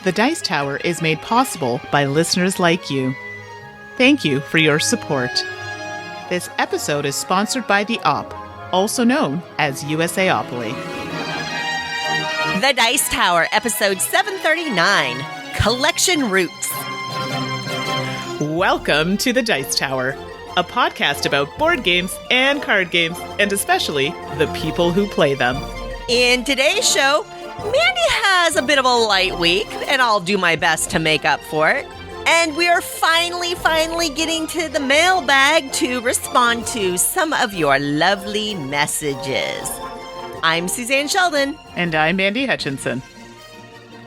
The Dice Tower is made possible by listeners like you. Thank you for your support. This episode is sponsored by TheOp, also known as USAopoly. The Dice Tower, episode 739, Collection Roots. Welcome to The Dice Tower, a podcast about board games and card games, and especially the people who play them. In today's show, Mandi has a bit of a light week, and I'll do my best to make up for it. And we are finally getting to the mailbag to respond to some of your lovely messages. I'm Suzanne Sheldon. And I'm Mandi Hutchinson.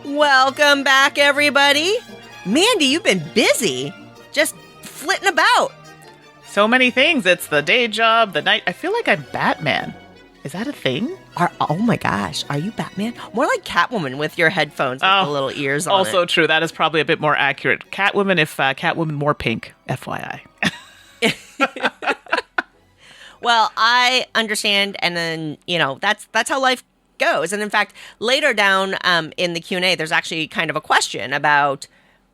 Welcome back, everybody. Mandi, you've been busy, just flitting about. So many things. It's the day job, the night. I feel like I'm Batman. Is that a thing? Oh my gosh, are you Batman? More like Catwoman with your headphones with the little ears on also it. True. That is probably a bit more accurate. Catwoman, if Catwoman more pink, FYI. Well, I understand, and then, that's how life goes. And in fact, later down in the Q&A, there's actually kind of a question about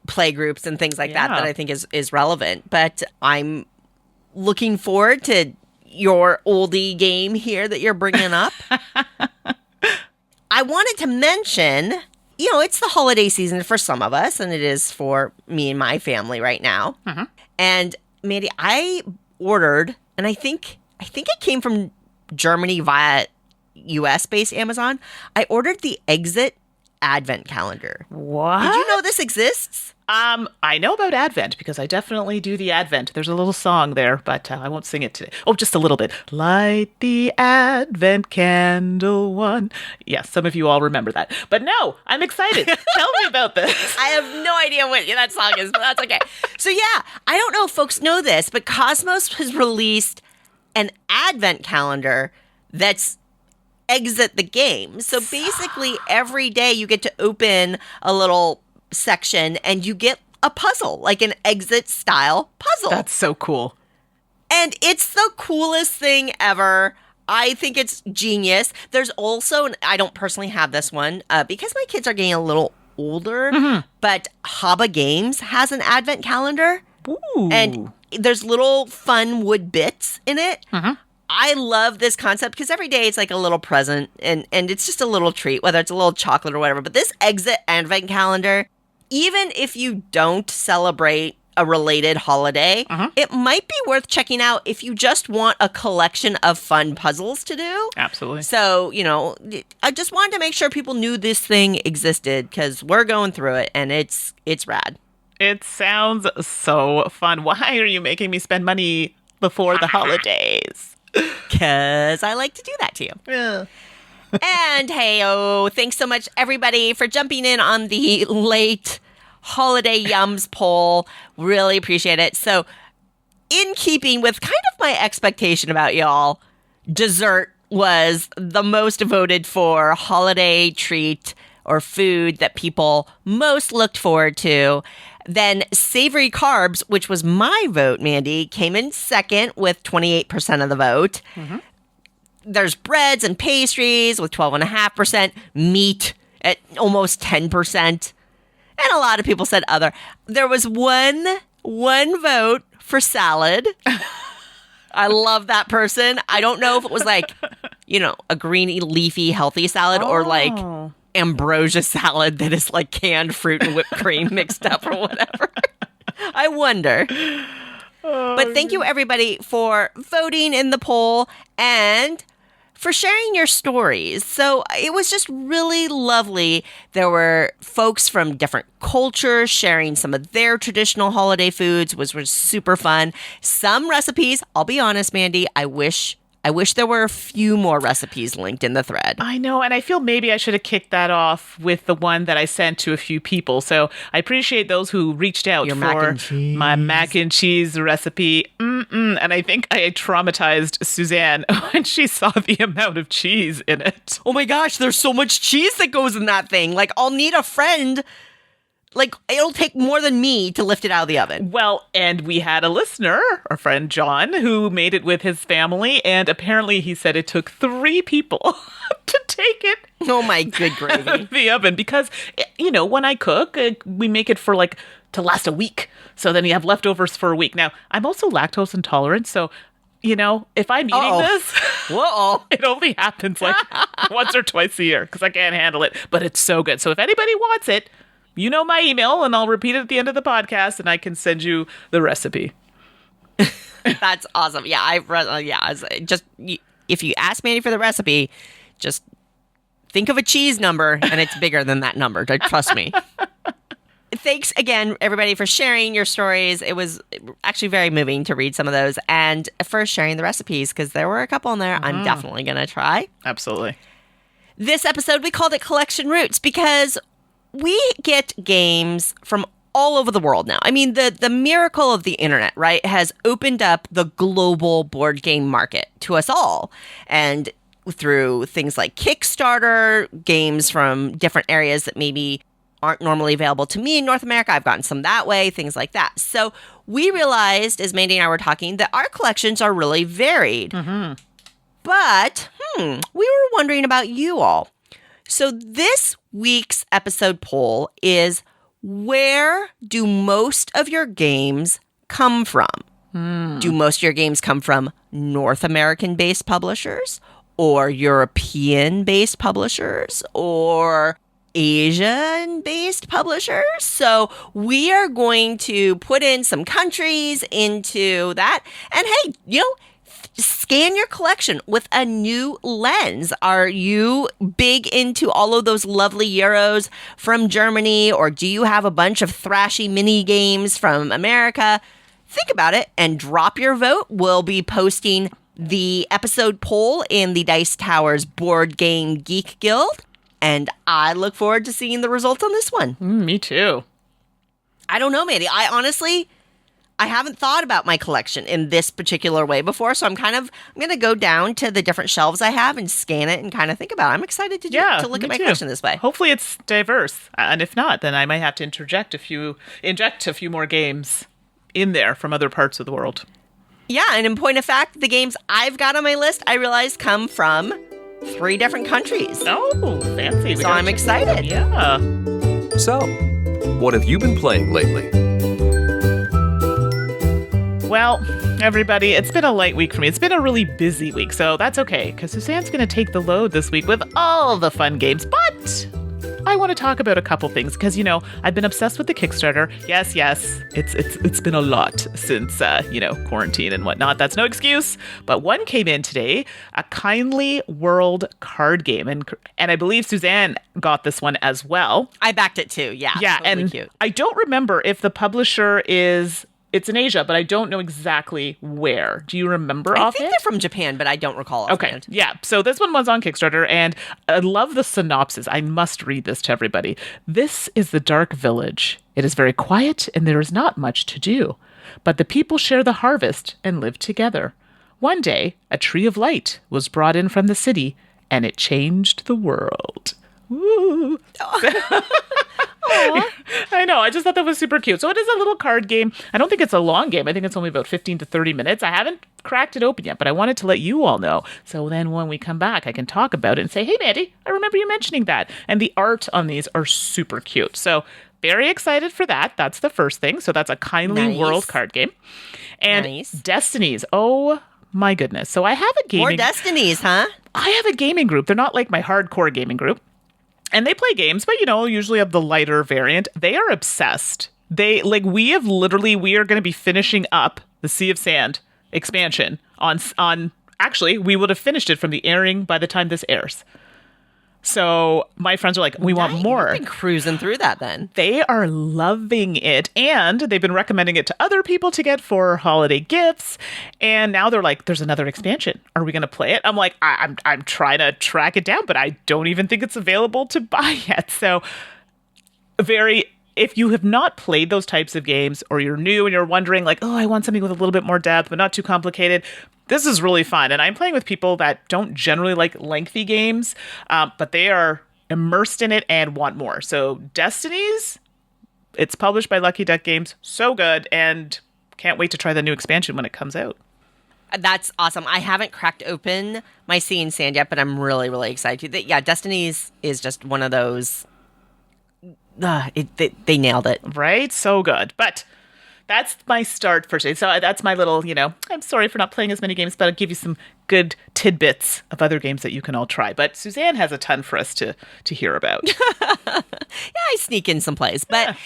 play groups and things like that I think is relevant. But I'm looking forward to your oldie game here that you're bringing up. I wanted to mention, it's the holiday season for some of us, and it is for me and my family right now. Mm-hmm. And Mandi, I ordered, and I think it came from Germany via US-based Amazon. I ordered the Exit Advent Calendar. What? Did you know this exists? I know about Advent because I definitely do the Advent. There's a little song there, but I won't sing it today. Oh, just a little bit. Light the Advent candle one. Yes, some of you all remember that. But no, I'm excited. Tell me about this. I have no idea what that song is, but that's okay. So yeah, I don't know if folks know this, but Cosmos has released an Advent calendar that's Exit the Game. So basically every day you get to open a little section and you get a puzzle, like an Exit style puzzle. That's so cool. And it's the coolest thing ever. I think it's genius. There's also, I don't personally have this one because my kids are getting a little older, but BGG has an Advent calendar. Ooh. And there's little fun wood bits in it. Mm-hmm. I love this concept because every day it's like a little present and it's just a little treat, whether it's a little chocolate or whatever. But this Exit Advent calendar, even if you don't celebrate a related holiday, it might be worth checking out if you just want a collection of fun puzzles to do. Absolutely. So, I just wanted to make sure people knew this thing existed because we're going through it and it's rad. It sounds so fun. Why are you making me spend money before the holidays? Because I like to do that to you. Yeah. And thanks so much, everybody, for jumping in on the late holiday yums poll. Really appreciate it. So, in keeping with kind of my expectation about y'all, dessert was the most voted for holiday treat or food that people most looked forward to. Then savory carbs, which was my vote, Mandi, came in second with 28% of the vote. Mm-hmm. There's breads and pastries with 12.5%, meat at almost 10%, and a lot of people said other. There was one vote for salad. I love that person. I don't know if it was like, a greeny, leafy, healthy salad or like ambrosia salad that is like canned fruit and whipped cream mixed up or whatever. I wonder. But thank you, everybody, for voting in the poll and for sharing your stories. So it was just really lovely. There were folks from different cultures sharing some of their traditional holiday foods, which was super fun. Some recipes, I'll be honest, Mandi, I wish there were a few more recipes linked in the thread. I know, and I feel maybe I should have kicked that off with the one that I sent to a few people. So I appreciate those who reached out for my mac and cheese recipe. And I think I traumatized Suzanne when she saw the amount of cheese in it. Oh my gosh, there's so much cheese that goes in that thing. Like, I'll need a friend. Like, it'll take more than me to lift it out of the oven. Well, and we had a listener, our friend John, who made it with his family, and apparently he said it took 3 people to take it. Oh my good gravy. Out of the oven because, when I cook, we make it for to last a week. So then you have leftovers for a week. Now, I'm also lactose intolerant. So, if I'm eating this, Whoa. it only happens once or twice a year because I can't handle it. But it's so good. So if anybody wants it, my email and I'll repeat it at the end of the podcast and I can send you the recipe. That's awesome. Yeah, if you ask Mandy for the recipe, just think of a cheese number and it's bigger than that number. Trust me. Thanks again, everybody, for sharing your stories. It was actually very moving to read some of those and for sharing the recipes because there were a couple in there I'm definitely going to try. Absolutely. This episode, we called it Collection Roots because we get games from all over the world now. I mean, the miracle of the internet, right, has opened up the global board game market to us all. And through things like Kickstarter, games from different areas that maybe aren't normally available to me in North America. I've gotten some that way, things like that. So we realized, as Mandy and I were talking, that our collections are really varied. Mm-hmm. But, we were wondering about you all. So this week's episode poll is, where do most of your games come from? Do most of your games come from North American-based publishers or European-based publishers or Asian-based publishers? So we are going to put in some countries into that. And hey, scan your collection with a new lens. Are you big into all of those lovely Euros from Germany, or do you have a bunch of thrashy mini games from America? Think about it and drop your vote. We'll be posting the episode poll in the Dice Towers Board Game Geek Guild, and I look forward to seeing the results on this one. Me too. I don't know, Mandy. I haven't thought about my collection in this particular way before, so I'm going to go down to the different shelves I have and scan it and kind of think about it. I'm excited to look at my collection this way. Hopefully it's diverse, and if not, then I might have to inject a few more games in there from other parts of the world. Yeah, and in point of fact, the games I've got on my list, I realized come from 3 different countries. Oh, fancy. So I'm excited. Yeah. So, what have you been playing lately? Well, everybody, it's been a light week for me. It's been a really busy week, so that's okay, because Suzanne's going to take the load this week with all the fun games. But I want to talk about a couple things, because, I've been obsessed with the Kickstarter. Yes, it's been a lot since, quarantine and whatnot. That's no excuse. But one came in today, a Kindly World card game. And I believe Suzanne got this one as well. I backed it too, yeah. Yeah, totally and cute. I don't remember if the publisher is... It's in Asia, but I don't know exactly where. Do you remember offhand? I think they're from Japan, but I don't recall offhand. Okay, yeah. So this one was on Kickstarter, and I love the synopsis. I must read this to everybody. This is the Dark Village. It is very quiet, and there is not much to do. But the people share the harvest and live together. One day, a tree of light was brought in from the city, and it changed the world. Woo! I know. I just thought that was super cute. So it is a little card game. I don't think it's a long game. I think it's only about 15 to 30 minutes. I haven't cracked it open yet, but I wanted to let you all know. So then when we come back, I can talk about it and say, hey, Mandy, I remember you mentioning that. And the art on these are super cute. So very excited for that. That's the first thing. So that's a Kindly World card game. And Destinies. Oh, my goodness. So I have a gaming... More Destinies, huh? I have a gaming group. They're not like my hardcore gaming group. And they play games, but, usually of the lighter variant. They are obsessed. We are going to be finishing up the Sea of Sand expansion actually, we would have finished it from the airing by the time this airs. So my friends are like, we want more. You've been cruising through that then. They are loving it. And they've been recommending it to other people to get for holiday gifts. And now they're like, there's another expansion. Are we going to play it? I'm like, I'm trying to track it down, but I don't even think it's available to buy yet. So if you have not played those types of games, or you're new and you're wondering like, oh, I want something with a little bit more depth, but not too complicated, this is really fun. And I'm playing with people that don't generally like lengthy games, but they are immersed in it and want more. So Destinies, it's published by Lucky Duck Games. So good. And can't wait to try the new expansion when it comes out. That's awesome. I haven't cracked open my Sea and Sand yet, but I'm really, really excited. Destiny is just one of those. They nailed it. Right? So good. But that's my start for today. So that's my little, I'm sorry for not playing as many games, but I'll give you some good tidbits of other games that you can all try. But Suzanne has a ton for us to hear about. I sneak in some plays. But,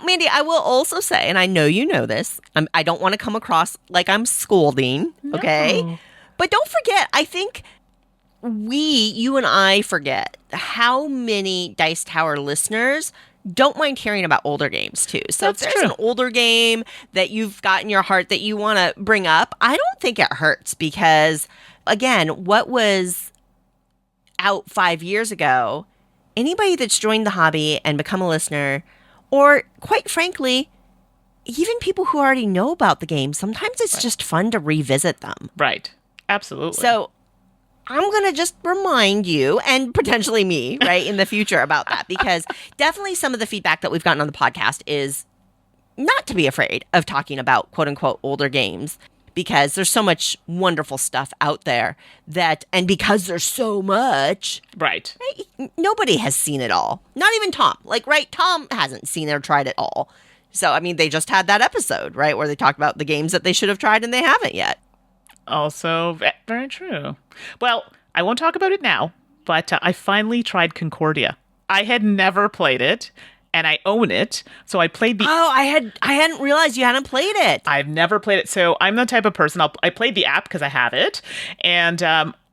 Mandi, I will also say, and I know you know this, I don't want to come across like I'm scolding, okay? No. But don't forget, I think you and I forget how many Dice Tower listeners don't mind hearing about older games too. So That's if there's true. an older game that you've got in your heart that you want to bring up, I don't think it hurts because, again, what was out 5 years ago, anybody that's joined the hobby and become a listener, or quite frankly, even people who already know about the game, sometimes it's just fun to revisit them. Right. Absolutely. So I'm going to just remind you and potentially me, right, in the future about that, because definitely some of the feedback that we've gotten on the podcast is not to be afraid of talking about quote unquote older games, because there's so much wonderful stuff out there and because there's so much, right, nobody has seen it all. Not even Tom. Tom hasn't seen it or tried it all. So, I mean, they just had that episode, right, where they talked about the games that they should have tried and they haven't yet. Also, very true. Well, I won't talk about it now, but I finally tried Concordia. I had never played it, and I own it. So I played the... Oh, I hadn't realized you hadn't played it. I've never played it. So I'm the type of person, I played the app because I have it, and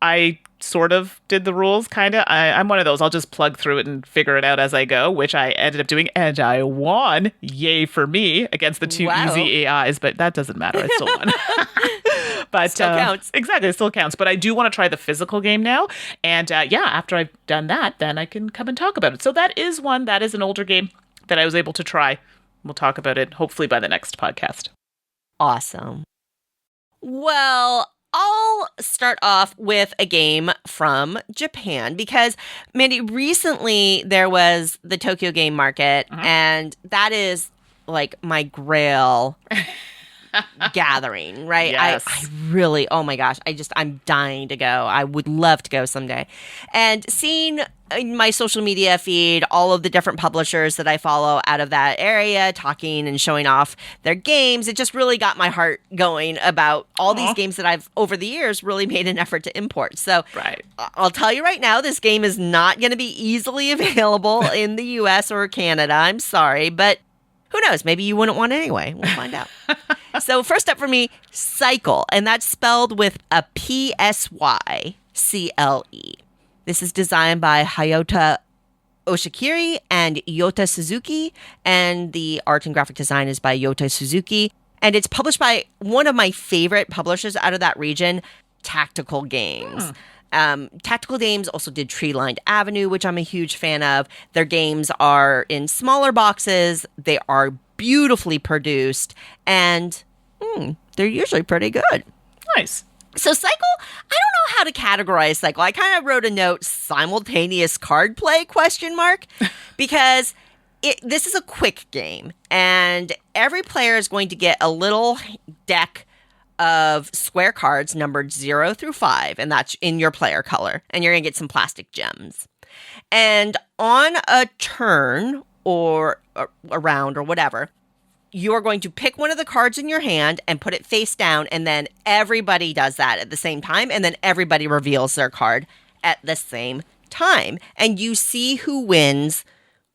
I sort of did the rules, kind of. I'm one of those, I'll just plug through it and figure it out as I go, which I ended up doing, and I won. Yay for me, against the two easy AIs, but that doesn't matter. I still won. But still counts. Exactly, it still counts. But I do want to try the physical game now. And after I've done that, then I can come and talk about it. So that is an older game that I was able to try. We'll talk about it hopefully by the next podcast. Awesome. Well, I'll start off with a game from Japan because, Mandi, recently there was the Tokyo Game Market, and that is like my grail gathering, right? Yes. I really, oh my gosh, I'm dying to go. I would love to go someday. And seeing in my social media feed all of the different publishers that I follow out of that area talking and showing off their games, it just really got my heart going about all these games that I've, over the years, really made an effort to import. So I'll tell you right now, this game is not going to be easily available in the US or Canada. I'm sorry, but who knows? Maybe you wouldn't want it anyway. We'll find out. So first up for me, Psycle, and that's spelled with a Psycle. This is designed by Hayata Oshikiri and Yota Suzuki, and the art and graphic design is by Yota Suzuki, and it's published by one of my favorite publishers out of that region, Tactical Games. Tactical Games also did Tree Lined Avenue, which I'm a huge fan of. Their games are in smaller boxes. They are beautifully produced, and they're usually pretty good. Nice. So Psycle, I don't know how to categorize Psycle. I kind of wrote a note, simultaneous card play, ? Because this is a quick game, and every player is going to get a little deck of square cards numbered 0 through 5, and that's in your player color, and you're going to get some plastic gems. And on a turn or a round or whatever, you are going to pick one of the cards in your hand and put it face down, and then everybody does that at the same time, and then everybody reveals their card at the same time. And you see who wins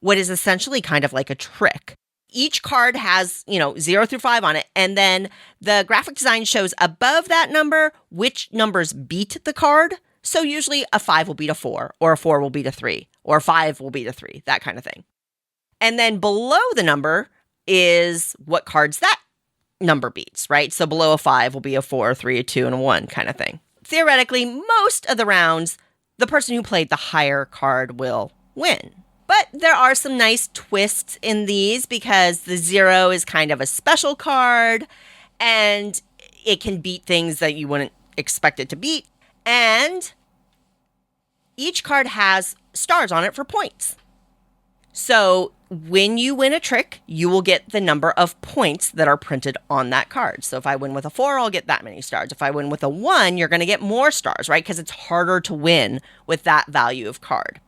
what is essentially kind of like a trick. Each card has, 0 through 5 on it, and then the graphic design shows above that number which numbers beat the card. So usually a 5 will beat a 4, or a 4 will beat a 3, or a 5 will beat a 3, that kind of thing. And then below the number is what cards that number beats, right? So below a 5 will be a 4, a 3, a 2, and a 1 kind of thing. Theoretically, most of the rounds, the person who played the higher card will win. But there are some nice twists in these because the 0 is kind of a special card, and it can beat things that you wouldn't expect it to beat. And each card has stars on it for points. So when you win a trick, you will get the number of points that are printed on that card. So if I win with a 4, I'll get that many stars. If I win with a 1, you're going to get more stars, right? Because it's harder to win with that value of card.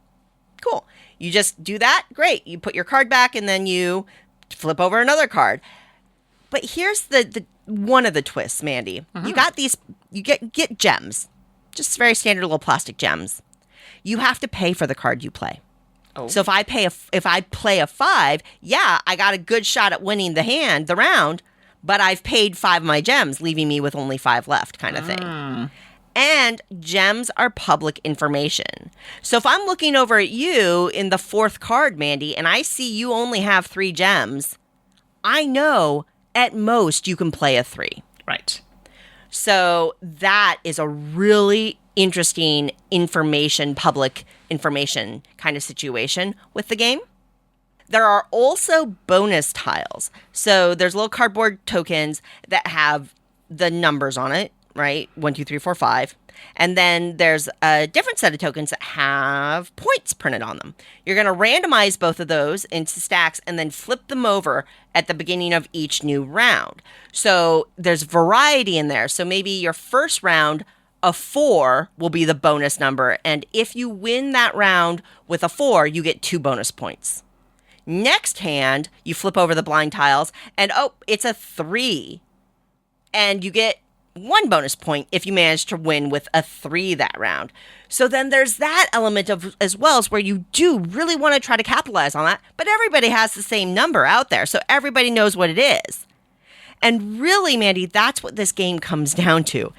Cool. You just do that. Great. You put your card back and then you flip over another card. But here's the one of the twists, Mandy. You got these, you get gems. Just very standard little plastic gems. You have to pay for the card you play. Oh. So if I play a 5, yeah, I got a good shot at winning the round, but I've paid 5 of my gems, leaving me with only 5 left, kind of thing. And gems are public information. So if I'm looking over at you in the 4th card, Mandy, and I see you only have 3 gems, I know at most you can play a 3. Right. So that is a really interesting public information kind of situation with the game. There are also bonus tiles. So there's little cardboard tokens that have the numbers on it, right? 1, 2, 3, 4, 5. And then there's a different set of tokens that have points printed on them. You're going to randomize both of those into stacks and then flip them over at the beginning of each new round. So there's variety in there. So maybe your first round, a 4 will be the bonus number. And if you win that round with a 4, you get 2 bonus points. Next hand, you flip over the blind tiles and it's a 3. And you get 1 bonus point if you manage to win with a 3 that round. So then there's that element of as well as where you do really want to try to capitalize on that, but everybody has the same number out there, so everybody knows what it is. And really, Mandy, that's what this game comes down to.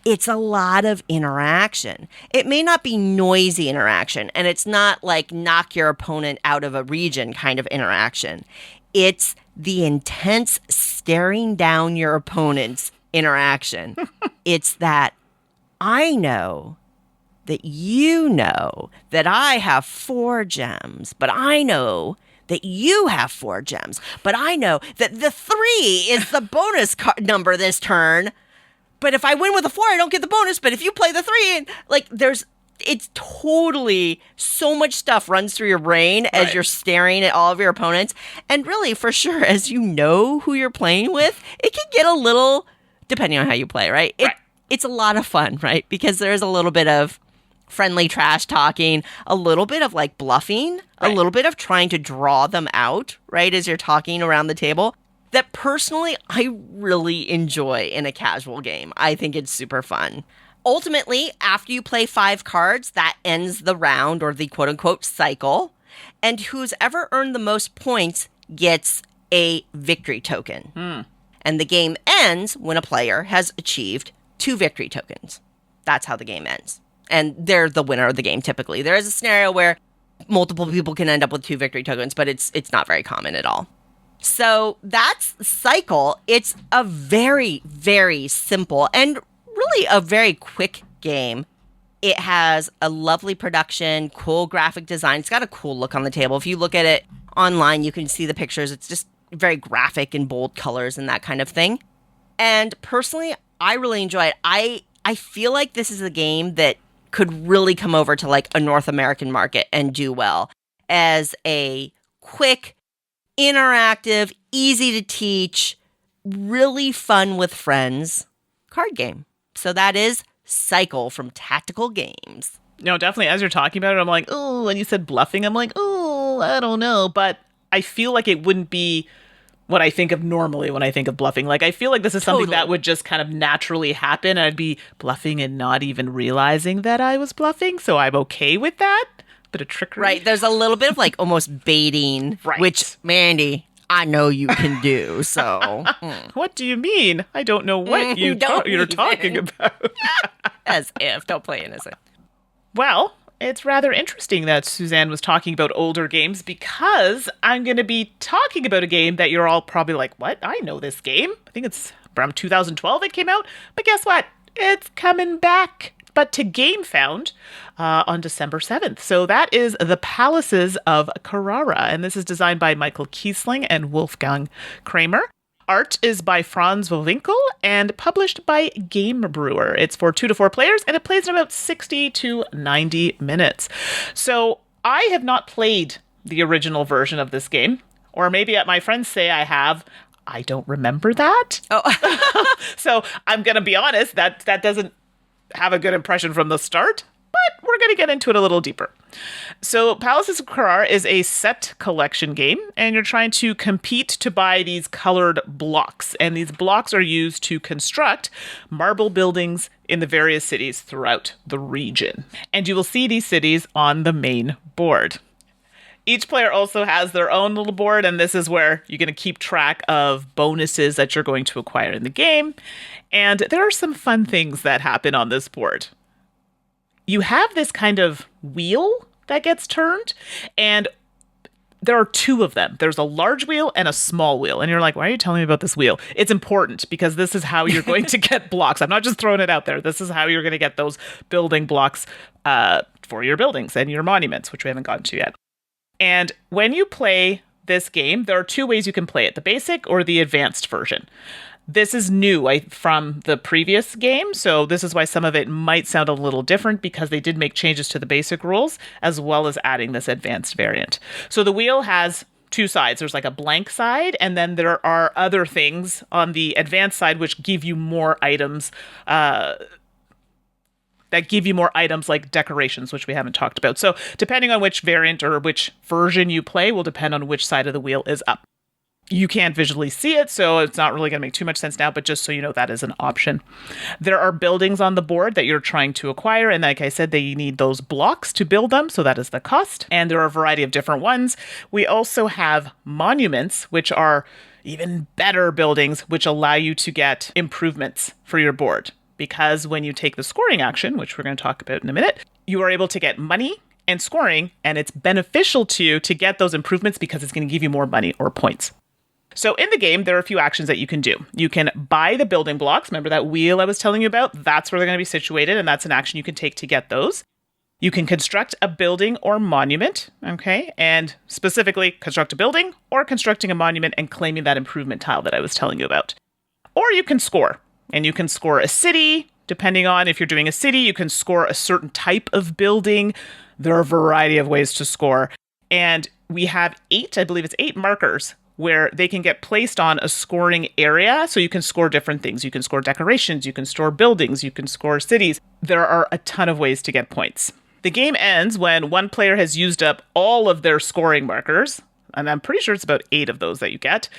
It's a lot of interaction. It may not be noisy interaction, and it's not like knock your opponent out of a region kind of interaction. It's the intense staring down your opponent's interaction. It's that I know that you know that I have 4 gems, but I know that you have 4 gems, but I know that the 3 is the bonus number this turn. But if I win with a 4, I don't get the bonus. But if you play the 3, it's totally so much stuff runs through your brain as you're staring at all of your opponents. And really, for sure, as you know who you're playing with, it can get a little, depending on how you play, right? It's a lot of fun, right? Because there's a little bit of friendly trash talking, a little bit of like bluffing, a little bit of trying to draw them out, right? As you're talking around the table. That personally, I really enjoy in a casual game. I think it's super fun. Ultimately, after you play 5 cards, that ends the round or the quote-unquote cycle. And who's ever earned the most points gets a victory token. And the game ends when a player has achieved 2 victory tokens. That's how the game ends. And they're the winner of the game, typically. There is a scenario where multiple people can end up with 2 victory tokens, but it's not very common at all. So that's Psycle. It's a very, very simple and really a very quick game. It has a lovely production, cool graphic design. It's got a cool look on the table. If you look at it online, you can see the pictures. It's just very graphic and bold colors and that kind of thing. And personally, I really enjoy it. I feel like this is a game that could really come over to like a North American market and do well as a quick, interactive, easy to teach, really fun with friends card game. So that is Psycle from Tactical Games. No, definitely. As you're talking about it, I'm like, oh, and you said bluffing. I'm like, oh, I don't know. But I feel like it wouldn't be what I think of normally when I think of bluffing. Like, I feel like this is something that would just kind of naturally happen. I'd be bluffing and not even realizing that I was bluffing. So I'm okay with that. Bit of trickery. Right. There's a little bit of like almost baiting, which, Mandy, I know you can do. So What do you mean? I don't know what you're talking about. As if. Don't play innocent. Well, it's rather interesting that Suzanne was talking about older games because I'm going to be talking about a game that you're all probably like, what? I know this game. I think it's from 2012 it came out. But guess what? It's coming back, but to GameFound on December 7th. So that is The Palaces of Carrara. And this is designed by Michael Kiesling and Wolfgang Kramer. Art is by Franz Wawinkel and published by Game Brewer. It's for 2 to 4 players and it plays in about 60 to 90 minutes. So I have not played the original version of this game. Or maybe my friends say I have. I don't remember that. Oh. So I'm going to be honest, that doesn't have a good impression from the start, but we're going to get into it a little deeper. So Palaces of Carrara is a set collection game, and you're trying to compete to buy these colored blocks. And these blocks are used to construct marble buildings in the various cities throughout the region. And you will see these cities on the main board. Each player also has their own little board, and this is where you're going to keep track of bonuses that you're going to acquire in the game. And there are some fun things that happen on this board. You have this kind of wheel that gets turned, and there are two of them. There's a large wheel and a small wheel. And you're like, why are you telling me about this wheel? It's important because this is how you're going to get blocks. I'm not just throwing it out there. This is how you're going to get those building blocks for your buildings and your monuments, which we haven't gotten to yet. And when you play this game, there are two ways you can play it, the basic or the advanced version. This is new from the previous game, so this is why some of it might sound a little different because they did make changes to the basic rules as well as adding this advanced variant. So the wheel has two sides. There's like a blank side, and then there are other things on the advanced side which give you more items like decorations, which we haven't talked about. So depending on which variant or which version you play will depend on which side of the wheel is up. You can't visually see it, so it's not really going to make too much sense now, but just so you know, that is an option. There are buildings on the board that you're trying to acquire, and like I said, they need those blocks to build them, so that is the cost. And there are a variety of different ones. We also have monuments, which are even better buildings, which allow you to get improvements for your board. Because when you take the scoring action, which we're going to talk about in a minute, you are able to get money and scoring, and it's beneficial to you to get those improvements because it's going to give you more money or points. So in the game, there are a few actions that you can do. You can buy the building blocks. Remember that wheel I was telling you about? That's where they're going to be situated, and that's an action you can take to get those. You can construct a building or monument, okay? And specifically, construct a building or constructing a monument and claiming that improvement tile that I was telling you about. Or you can score, and you can score a city. Depending on if you're doing a city, you can score a certain type of building. There are a variety of ways to score. And we have 8 markers where they can get placed on a scoring area. So you can score different things. You can score decorations, you can score buildings, you can score cities. There are a ton of ways to get points. The game ends when one player has used up all of their scoring markers, and I'm pretty sure it's about 8 of those that you get,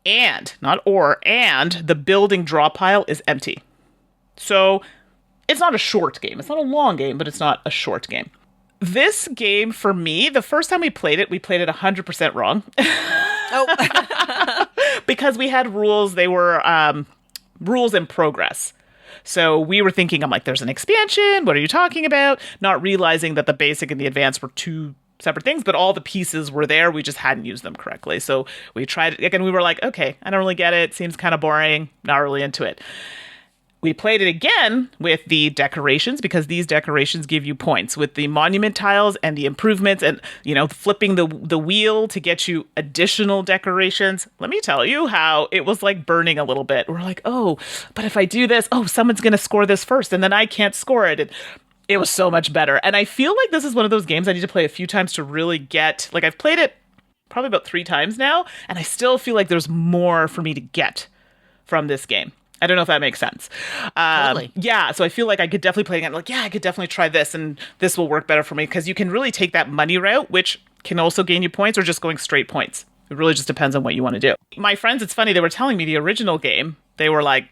and the building draw pile is empty. So it's not a short game. It's not a long game, but it's not a short game. This game, for me, the first time we played it 100% wrong. Oh. Because we had rules. They were rules in progress. So we were thinking, I'm like, there's an expansion. What are you talking about? Not realizing that the basic and the advanced were two separate things, but all the pieces were there. We just hadn't used them correctly. So we tried it again. We were like, okay, I don't really get it. Seems kind of boring. Not really into it. We played it again with the decorations because these decorations give you points with the monument tiles and the improvements and, flipping the wheel to get you additional decorations. Let me tell you how it was like burning a little bit. We're like, oh, but if I do this, someone's going to score this first and then I can't score it. And it was so much better. And I feel like this is one of those games I need to play a few times to really get, I've played it probably about 3 times now, and I still feel like there's more for me to get from this game. I don't know if that makes sense. Totally. Yeah, so I feel like I could definitely play it again. I could definitely try this, and this will work better for me, because you can really take that money route, which can also gain you points, or just going straight points. It really just depends on what you want to do. My friends, it's funny, they were telling me the original game, they were like,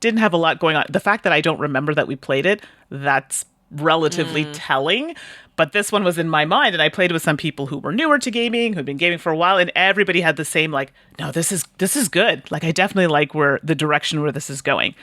didn't have a lot going on. The fact that I don't remember that we played it, that's relatively telling. But this one was in my mind, and I played with some people who were newer to gaming, who'd been gaming for a while, and everybody had the same, no, this is good. I definitely like where the direction where this is going.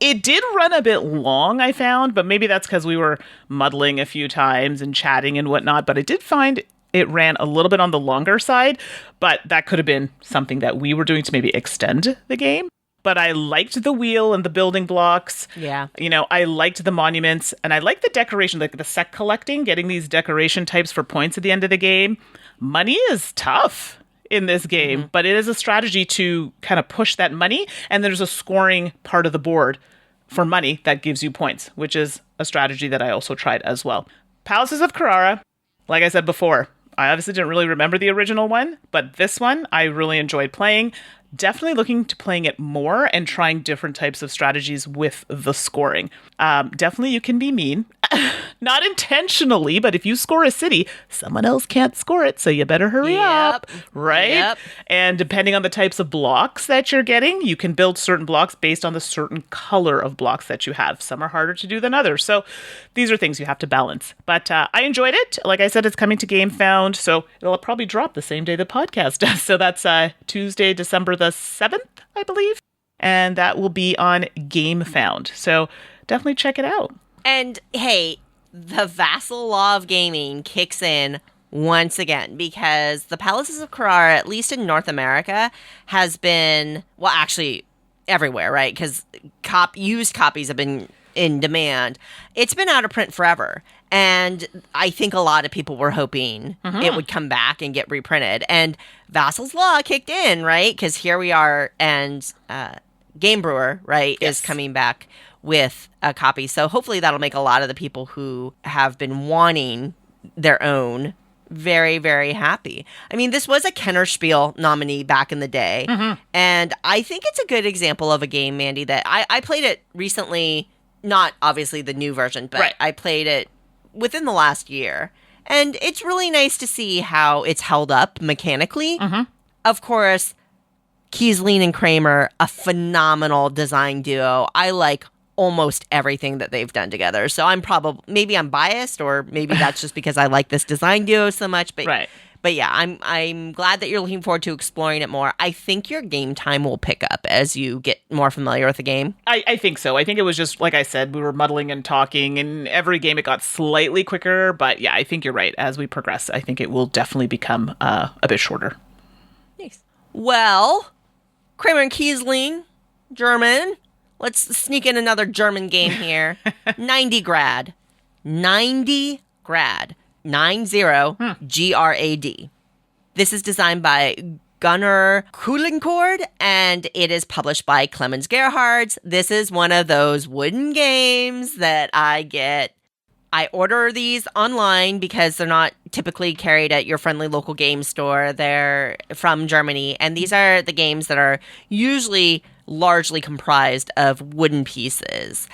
It did run a bit long, I found, but maybe that's because we were muddling a few times and chatting and whatnot. But I did find it ran a little bit on the longer side, but that could have been something that we were doing to maybe extend the game. But I liked the wheel and the building blocks. Yeah. I liked the monuments, and I liked the decoration, the set collecting, getting these decoration types for points at the end of the game. Money is tough in this game, but it is a strategy to kind of push that money, and there's a scoring part of the board for money that gives you points, which is a strategy that I also tried as well. Palaces of Carrara, like I said before, I obviously didn't really remember the original one, but this one I really enjoyed playing. Definitely looking to playing it more and trying different types of strategies with the scoring. Definitely you can be mean. Not intentionally, but if you score a city, someone else can't score it, so you better hurry up, right? Yep. And depending on the types of blocks that you're getting, you can build certain blocks based on the certain color of blocks that you have. Some are harder to do than others, so these are things you have to balance. But I enjoyed it. Like I said, it's coming to GameFound, so it'll probably drop the same day the podcast does. So that's Tuesday, December the 7th, I believe. And that will be on GameFound. So definitely check it out. And hey, the Vassal Law of Gaming kicks in once again because the Palaces of Carrara, at least in North America, has been, well, actually everywhere, right? Because used copies have been in demand. It's been out of print forever. And I think a lot of people were hoping it would come back and get reprinted. And Vassal's Law kicked in, right? Because here we are, and Game Brewer, right, is coming back with a copy. So hopefully that'll make a lot of the people who have been wanting their own very, very happy. I mean, this was a Kennerspiel nominee back in the day. And I think it's a good example of a game, Mandi, that I played it recently, not obviously the new version, but I played it within the last year. And it's really nice to see how it's held up mechanically. Of course, Kiesling and Kramer, a phenomenal design duo. I like almost everything that they've done together. So maybe I'm biased, or maybe that's just because I like this design duo so much. But yeah, I'm glad that you're looking forward to exploring it more. I think your game time will pick up as you get more familiar with the game. I think so. I think it was just, like I said, we were muddling and talking, and every game it got slightly quicker. But yeah, I think you're right. As we progress, I think it will definitely become a bit shorter. Nice. Well, Kramer and Kiesling, German. Let's sneak in another German game here. 90 Grad. 90 Grad. 90 Grad. This is designed by Gunnar Kuhlencord, and it is published by Clemens Gerhards. This is one of those wooden games that I get. I order these online because they're not typically carried at your friendly local game store. They're from Germany, and these are the games that are usually largely comprised of wooden pieces.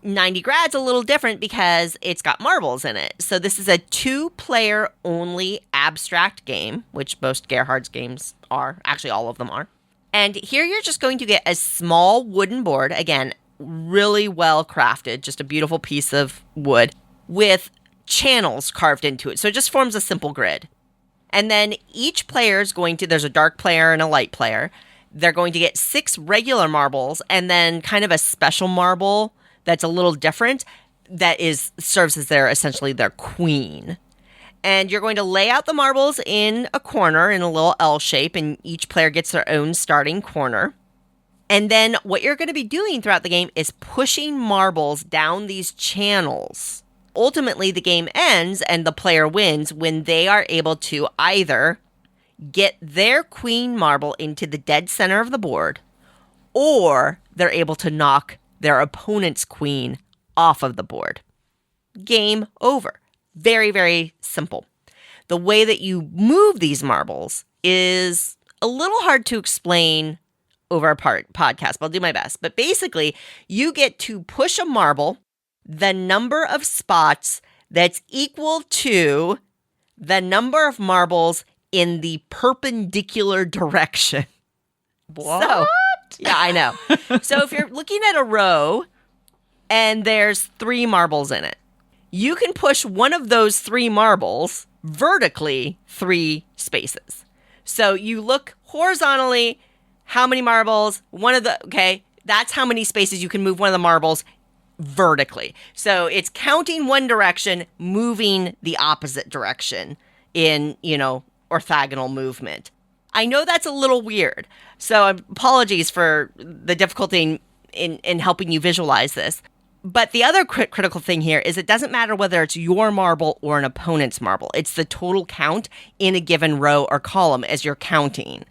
90 Grad's a little different because it's got marbles in it. So this is a 2-player only abstract game, which most Gerhard's games are. Actually, all of them are. And here you're just going to get a small wooden board. Again, really well crafted, just a beautiful piece of wood with channels carved into it. So it just forms a simple grid. And then each player is there's a dark player and a light player. They're going to get 6 regular marbles and then kind of a special marble that's a little different that serves as essentially their queen. And you're going to lay out the marbles in a corner in a little L shape, and each player gets their own starting corner. And then what you're going to be doing throughout the game is pushing marbles down these channels. Ultimately, the game ends and the player wins when they are able to either get their queen marble into the dead center of the board, or they're able to knock their opponent's queen off of the board. Game over. Very, very simple. The way that you move these marbles is a little hard to explain over a podcast, but I'll do my best. But basically, you get to push a marble the number of spots that's equal to the number of marbles in the perpendicular direction. What? So, yeah, I know. So if you're looking at a row and there's 3 marbles in it, you can push one of those 3 marbles vertically 3 spaces. So you look horizontally, how many marbles, that's how many spaces you can move one of the marbles vertically. So it's counting one direction, moving the opposite direction in, orthogonal movement. I know that's a little weird, so apologies for the difficulty in helping you visualize this. But the other critical thing here is it doesn't matter whether it's your marble or an opponent's marble. It's the total count in a given row or column as you're counting.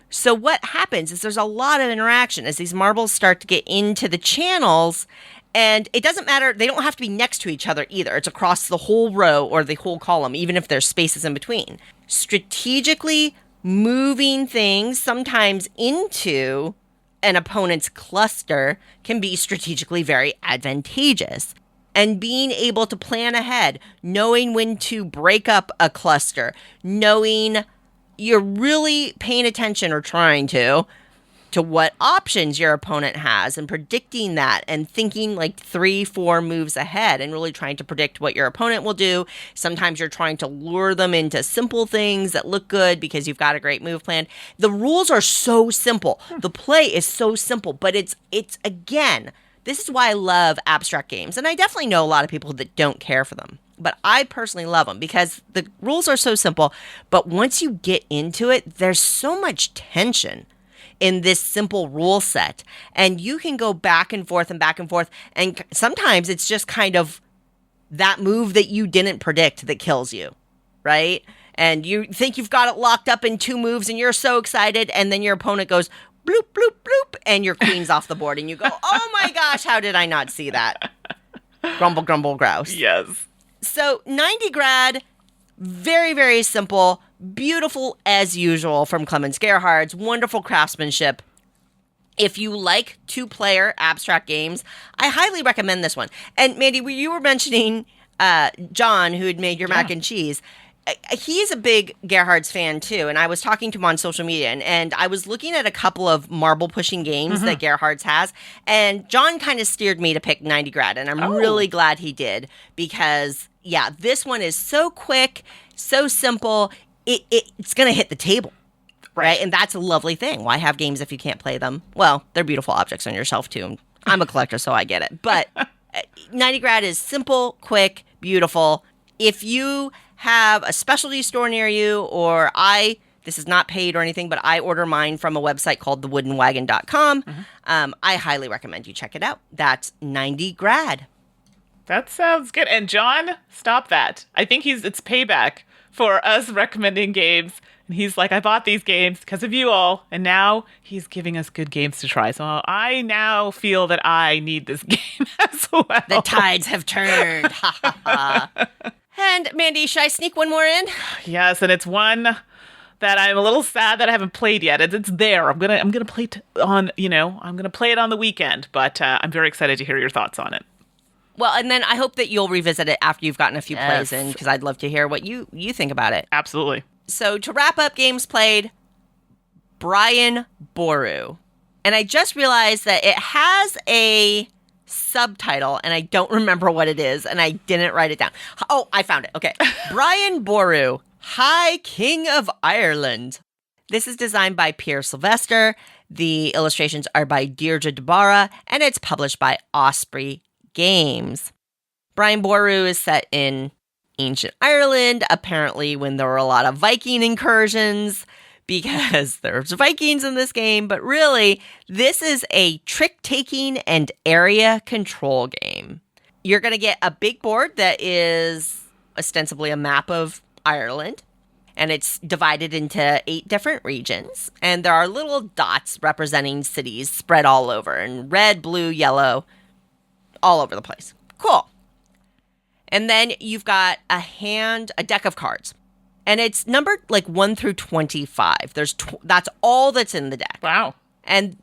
So what happens is there's a lot of interaction as these marbles start to get into the channels, And it doesn't matter. They don't have to be next to each other either. It's across the whole row or the whole column, even if there's spaces in between. Strategically moving things sometimes into an opponent's cluster can be strategically very advantageous. And being able to plan ahead, knowing when to break up a cluster, knowing you're really paying attention or trying to what options your opponent has and predicting that and thinking like 3-4 moves ahead and really trying to predict what your opponent will do. Sometimes you're trying to lure them into simple things that look good because you've got a great move plan. The rules are so simple. The play is so simple, but it's again, this is why I love abstract games. And I definitely know a lot of people that don't care for them. But I personally love them because the rules are so simple. But once you get into it, there's so much tension in this simple rule set. And you can go back and forth and back and forth. And sometimes it's just kind of that move that you didn't predict that kills you, right? And you think you've got it locked up in 2 moves and you're so excited. And then your opponent goes bloop, bloop, bloop. And your queen's off the board. And you go, oh my gosh, how did I not see that? Grumble, grumble, grouse. Yes. So 90 Grad, very, very simple. Beautiful as usual from Clemens Gerhard's. Wonderful craftsmanship. If you like 2-player abstract games, I highly recommend this one. And Mandi, you were mentioning John, who had made your mac and cheese. He's a big Gerhard's fan too, and I was talking to him on social media, and I was looking at a couple of marble pushing games that Gerhard's has, and John kind of steered me to pick 90 Grad, and I'm really glad he did, because, yeah, this one is so quick, so simple, it's going to hit the table, right? And that's a lovely thing. Why have games if you can't play them? Well, they're beautiful objects on your shelf too. I'm a collector, so I get it. But 90 Grad is simple, quick, beautiful. If you have a specialty store near you, or this is not paid or anything, but I order mine from a website called thewoodenwagon.com. I highly recommend you check it out. That's 90 Grad. That sounds good. And John, stop that. I think it's payback for us recommending games. And he's like, I bought these games because of you all. And now he's giving us good games to try. So I now feel that I need this game as well. The tides have turned. And Mandi, should I sneak one more in? Yes, and it's one that I'm a little sad that I haven't played yet. It's there. I'm gonna play it on. I'm gonna play it on the weekend. But I'm very excited to hear your thoughts on it. Well, and then I hope that you'll revisit it after you've gotten a few plays in, because I'd love to hear what you think about it. Absolutely. So to wrap up games played, Brian Boru, and I just realized that it has a subtitle, and I don't remember what it is, and I didn't write it down. Oh, I found it. Okay. Brian Boru, High King of Ireland. This is designed by Pierre Sylvester. The illustrations are by Deirdre DeBarra, and it's published by Osprey Games. Brian Boru is set in ancient Ireland, apparently when there were a lot of Viking incursions, because there's Vikings in this game, but really, this is a trick-taking and area control game. You're going to get a big board that is ostensibly a map of Ireland, and it's divided into 8 different regions, and there are little dots representing cities spread all over, in red, blue, yellow, all over the place. Cool. And then you've got a deck of cards. And it's numbered like 1 through 25. That's all that's in the deck. Wow. And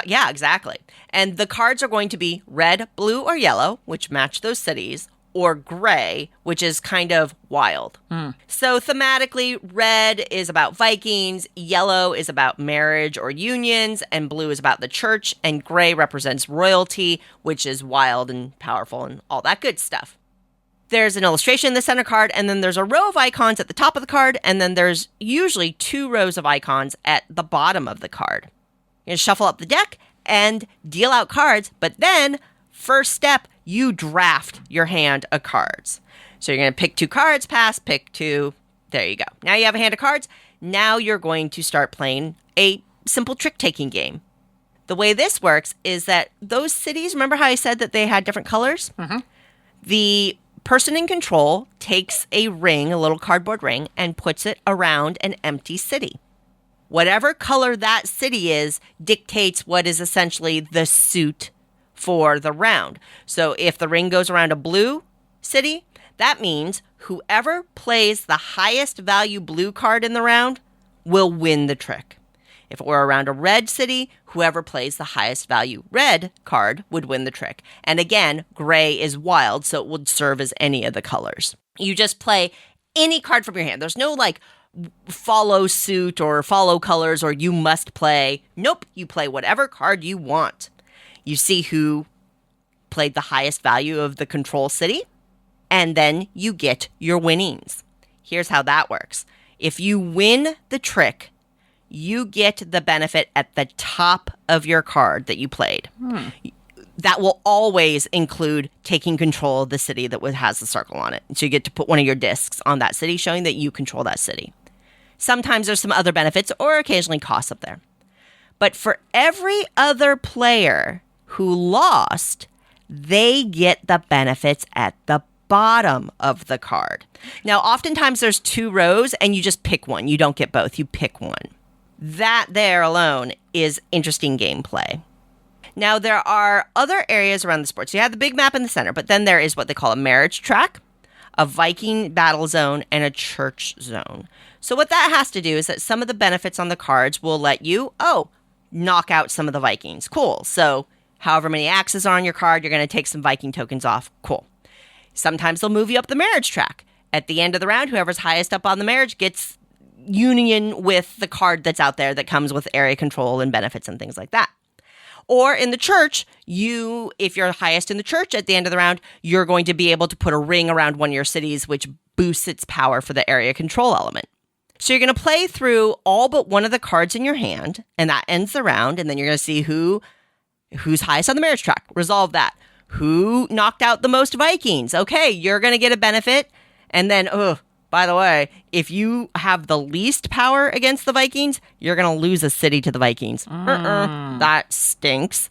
yeah, exactly. And the cards are going to be red, blue, or yellow, which match those cities, or gray, which is kind of wild. So thematically, red is about Vikings, yellow is about marriage or unions, and blue is about the church, and gray represents royalty, which is wild and powerful and all that good stuff. There's an illustration in the center card, and then there's a row of icons at the top of the card, and then there's usually 2 rows of icons at the bottom of the card. You're going to shuffle up the deck and deal out cards, but then, first step, you draft your hand of cards. So you're going to pick 2 cards, pass, pick 2, there you go. Now you have a hand of cards. Now you're going to start playing a simple trick-taking game. The way this works is that those cities, remember how I said that they had different colors? The person in control takes a ring, a little cardboard ring, and puts it around an empty city. Whatever color that city is dictates what is essentially the suit for the round. So if the ring goes around a blue city, that means whoever plays the highest value blue card in the round will win the trick. If it were around a red city, whoever plays the highest value red card would win the trick. And again, gray is wild, so it would serve as any of the colors. You just play any card from your hand. There's no like follow suit or follow colors or you must play. Nope, you play whatever card you want. You see who played the highest value of the control city, and then you get your winnings. Here's how that works. If you win the trick, you get the benefit at the top of your card that you played. That will always include taking control of the city that has the circle on it. So you get to put one of your discs on that city, showing that you control that city. Sometimes there's some other benefits or occasionally costs up there. But for every other player who lost, they get the benefits at the bottom of the card. Now, oftentimes there's 2 rows and you just pick one. You don't get both. You pick one. That there alone is interesting gameplay. Now, there are other areas around the sport. So you have the big map in the center, but then there is what they call a marriage track, a Viking battle zone, and a church zone. So what that has to do is that some of the benefits on the cards will let you, knock out some of the Vikings. Cool. So however many axes are on your card, you're going to take some Viking tokens off. Cool. Sometimes they'll move you up the marriage track. At the end of the round, whoever's highest up on the marriage gets union with the card that's out there that comes with area control and benefits and things like that. Or in the church, if you're highest in the church at the end of the round, you're going to be able to put a ring around one of your cities, which boosts its power for the area control element. So you're going to play through all but one of the cards in your hand, and that ends the round, and then you're going to see who's highest on the marriage track. Resolve that. Who knocked out the most Vikings? Okay, you're going to get a benefit. And then, by the way, if you have the least power against the Vikings, you're going to lose a city to the Vikings. That stinks.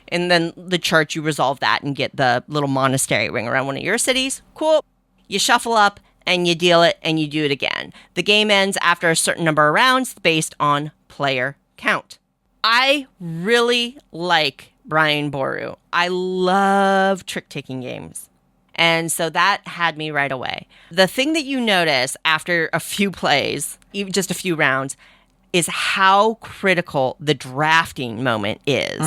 And then the church, you resolve that and get the little monastery ring around one of your cities. Cool. You shuffle up and you deal it and you do it again. The game ends after a certain number of rounds based on player count. I really like Brian Boru. I love trick-taking games. And so that had me right away. The thing that you notice after a few plays, even just a few rounds, is how critical the drafting moment is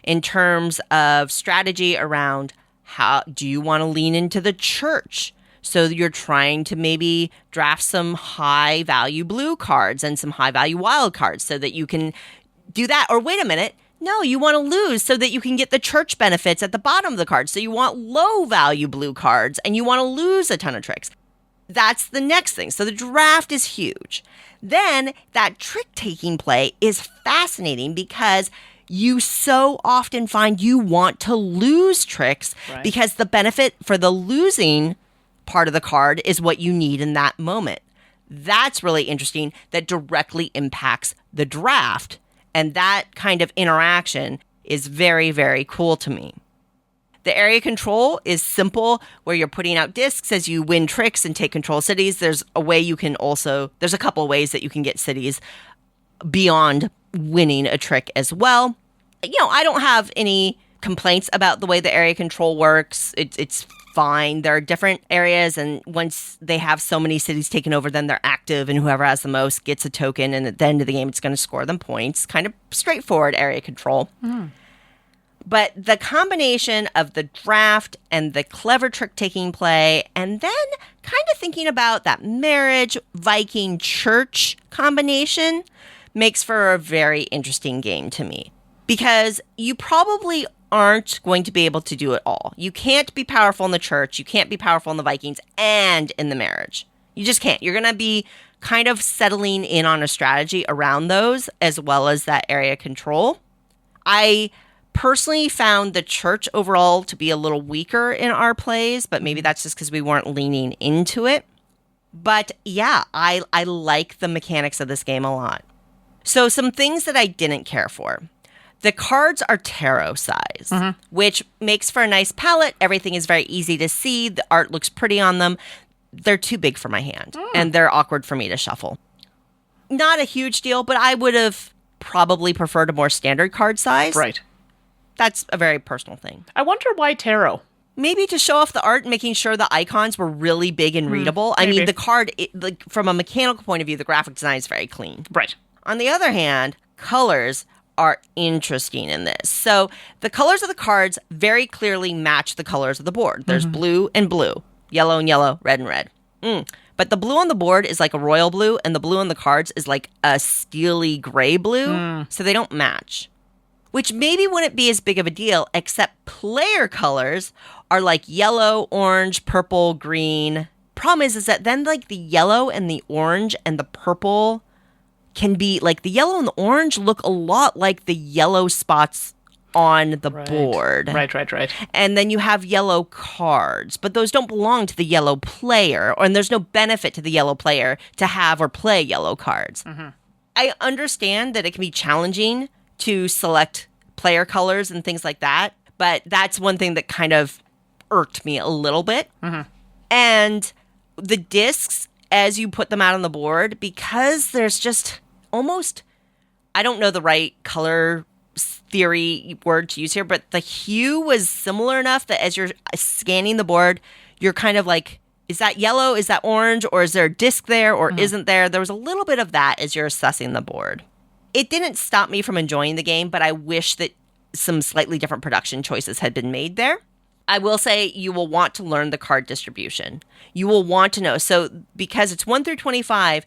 in terms of strategy around how do you want to lean into the church? So you're trying to maybe draft some high value blue cards and some high value wild cards so that you can do that. Or wait a minute. No, you want to lose so that you can get the church benefits at the bottom of the card. So you want low value blue cards and you want to lose a ton of tricks. That's the next thing. So the draft is huge. Then that trick-taking play is fascinating because you so often find you want to lose tricks because the benefit for the losing part of the card is what you need in that moment. That's really interesting. That directly impacts the draft. And that kind of interaction is very, very cool to me. The area control is simple, where you're putting out discs as you win tricks and take control of cities. There's a couple of ways that you can get cities beyond winning a trick as well. I don't have any complaints about the way the area control works. It's fine. There are different areas, and once they have so many cities taken over, then they're active, and whoever has the most gets a token, and at the end of the game, it's going to score them points. Kind of straightforward area control. But the combination of the draft and the clever trick-taking play, and then kind of thinking about that marriage, Viking, church combination makes for a very interesting game to me. Because you probably aren't going to be able to do it all. You can't be powerful in the church, you can't be powerful in the Vikings, and in the marriage. You just can't. You're going to be kind of settling in on a strategy around those, as well as that area control. I personally found the church overall to be a little weaker in our plays, but maybe that's just because we weren't leaning into it. But yeah, I like the mechanics of this game a lot. So some things that I didn't care for. The cards are tarot size, which makes for a nice palette. Everything is very easy to see. The art looks pretty on them. They're too big for my hand, and they're awkward for me to shuffle. Not a huge deal, but I would have probably preferred a more standard card size. Right. that's a very personal thing. I wonder why tarot. Maybe to show off the art, making sure the icons were really big and readable. I mean, the card, from a mechanical point of view, the graphic design is very clean. Right. On the other hand, colors are interesting in this. So the colors of the cards very clearly match the colors of the board. There's blue and blue, yellow and yellow, red and red. But the blue on the board is like a royal blue, and the blue on the cards is like a steely gray blue. So they don't match. Which maybe wouldn't be as big of a deal, except player colors are like yellow, orange, purple, green. Problem is that then like the yellow and the orange and the purple can be like the yellow and the orange look a lot like the yellow spots on the board. Right. And then you have yellow cards, but those don't belong to the yellow player, and there's no benefit to the yellow player to have or play yellow cards. I understand that it can be challenging to select player colors and things like that, but that's one thing that kind of irked me a little bit. And the discs, as you put them out on the board, because there's just almost, I don't know the right color theory word to use here, but the hue was similar enough that as you're scanning the board, you're kind of like, is that yellow? Is that orange? Or is there a disc there or isn't there? There was a little bit of that as you're assessing the board. It didn't stop me from enjoying the game, but I wish that some slightly different production choices had been made there. I will say you will want to learn the card distribution. You will want to know. So because it's 1 through 25,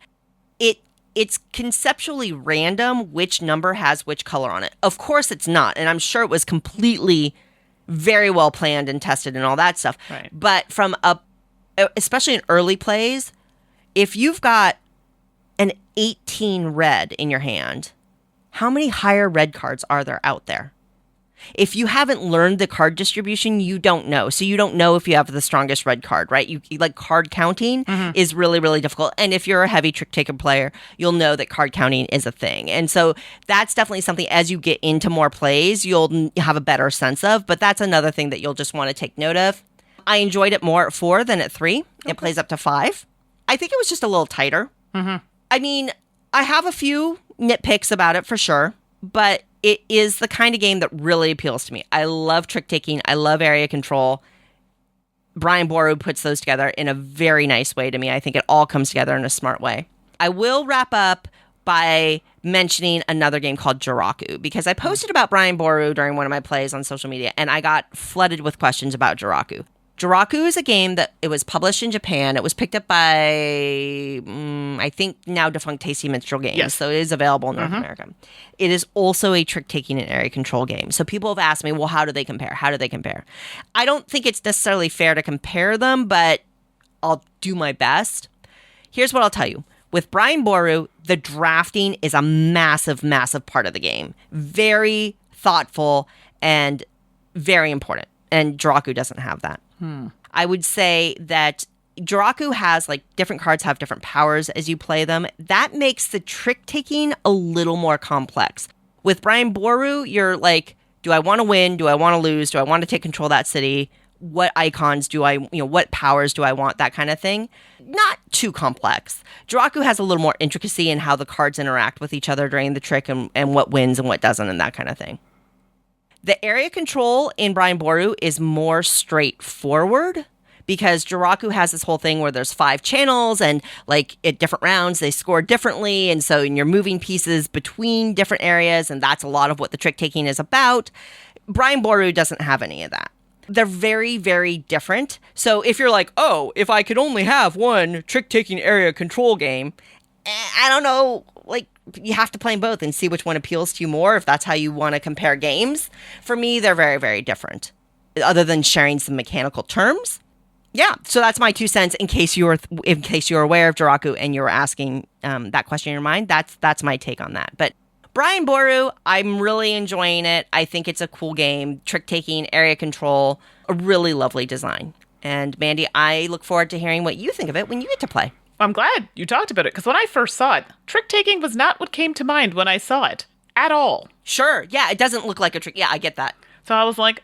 it's conceptually random which number has which color on it. Of course it's not. And I'm sure it was completely very well planned and tested and all that stuff. Right. But from especially in early plays, if you've got an 18 red in your hand, how many higher red cards are there out there? If you haven't learned the card distribution, you don't know. So you don't know if you have the strongest red card, right? You like card counting is really, really difficult. And if you're a heavy trick-taker player, you'll know that card counting is a thing. And so that's definitely something as you get into more plays, you'll have a better sense of. But that's another thing that you'll just want to take note of. I enjoyed it more at 4 than at 3. It plays up to 5. I think it was just a little tighter. I mean, I have a few nitpicks about it for sure, but it is the kind of game that really appeals to me. I love trick-taking. I love area control. Brian Boru puts those together in a very nice way to me. I think it all comes together in a smart way. I will wrap up by mentioning another game called Jiraku, because I posted about Brian Boru during one of my plays on social media, and I got flooded with questions about Jiraku. Jiraku is a game that it was published in Japan. It was picked up by, I think, now defunct Tasty Minstrel Games. Yes. So it is available in North America. It is also a trick-taking and area control game. So people have asked me, well, how do they compare? How do they compare? I don't think it's necessarily fair to compare them, but I'll do my best. Here's what I'll tell you. With Brian Boru, the drafting is a massive, massive part of the game. Very thoughtful and very important. And Jiraku doesn't have that. I would say that Jiraku has, like, different cards have different powers as you play them. That makes the trick-taking a little more complex. With Brian Boru, you're like, do I want to win? Do I want to lose? Do I want to take control of that city? What icons do I, what powers do I want? That kind of thing. Not too complex. Jiraku has a little more intricacy in how the cards interact with each other during the trick and what wins and what doesn't and that kind of thing. The area control in Brian Boru is more straightforward because Jiraku has this whole thing where there's 5 channels and, like, at different rounds they score differently, and so you're moving pieces between different areas, and that's a lot of what the trick-taking is about. Brian Boru doesn't have any of that. They're very, very different. So if you're like, oh, if I could only have one trick-taking area control game, I don't know, like, you have to play them both and see which one appeals to you more if that's how you want to compare games. For me, they're very, very different, other than sharing some mechanical terms. Yeah, so that's my 2 cents in case you're aware of Jiraku and you were asking that question in your mind. That's my take on that. But Brian Boru, I'm really enjoying it. I think it's a cool game. Trick-taking, area control, a really lovely design. And Mandi, I look forward to hearing what you think of it when you get to play. I'm glad you talked about it, because when I first saw it, trick-taking was not what came to mind when I saw it at all. Sure. Yeah, it doesn't look like a trick. Yeah, I get that. So I was like,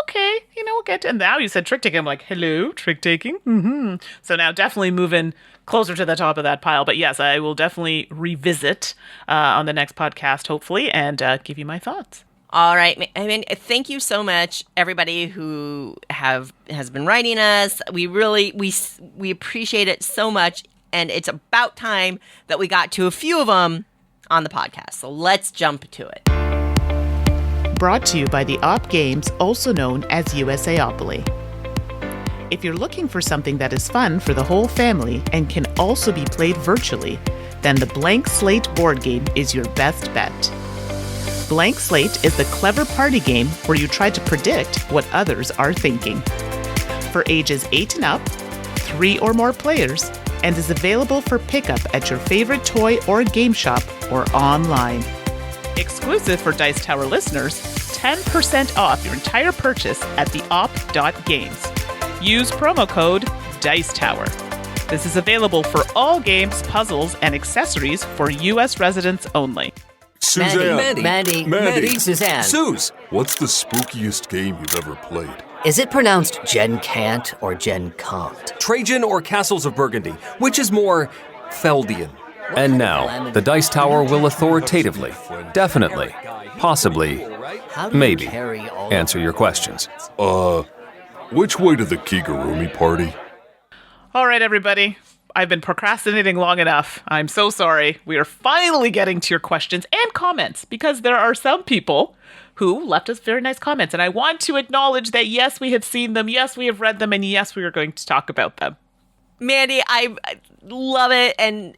okay, we'll get to. And now you said trick-taking. I'm like, hello, trick-taking? So now definitely moving closer to the top of that pile. But yes, I will definitely revisit on the next podcast, hopefully, and give you my thoughts. All right. I mean, thank you so much, everybody who has been writing us. We really we appreciate it so much, and it's about time that we got to a few of them on the podcast. So let's jump to it. Brought to you by TheOp.games, also known as USAopoly. If you're looking for something that is fun for the whole family and can also be played virtually, then the Blank Slate board game is your best bet. Blank Slate is the clever party game where you try to predict what others are thinking. For ages 8 and up, 3 or more players, and is available for pickup at your favorite toy or game shop or online. Exclusive for Dice Tower listeners, 10% off your entire purchase at TheOp.games. Use promo code DICETOWER. This is available for all games, puzzles, and accessories for U.S. residents only. Suzanne. Mandi. Suzanne. Suze, what's the spookiest game you've ever played? Is it pronounced Gen Cant or Gen Can't? Trajan or Castles of Burgundy? Which is more Feldian? And now, the Dice Tower will authoritatively, definitely, possibly, maybe, answer your questions. Which way to the Kigurumi party? All right, everybody. I've been procrastinating long enough. I'm so sorry. We are finally getting to your questions and comments because there are some people who left us very nice comments. And I want to acknowledge that, yes, we have seen them. Yes, we have read them. And yes, we are going to talk about them. Mandi, I love it. And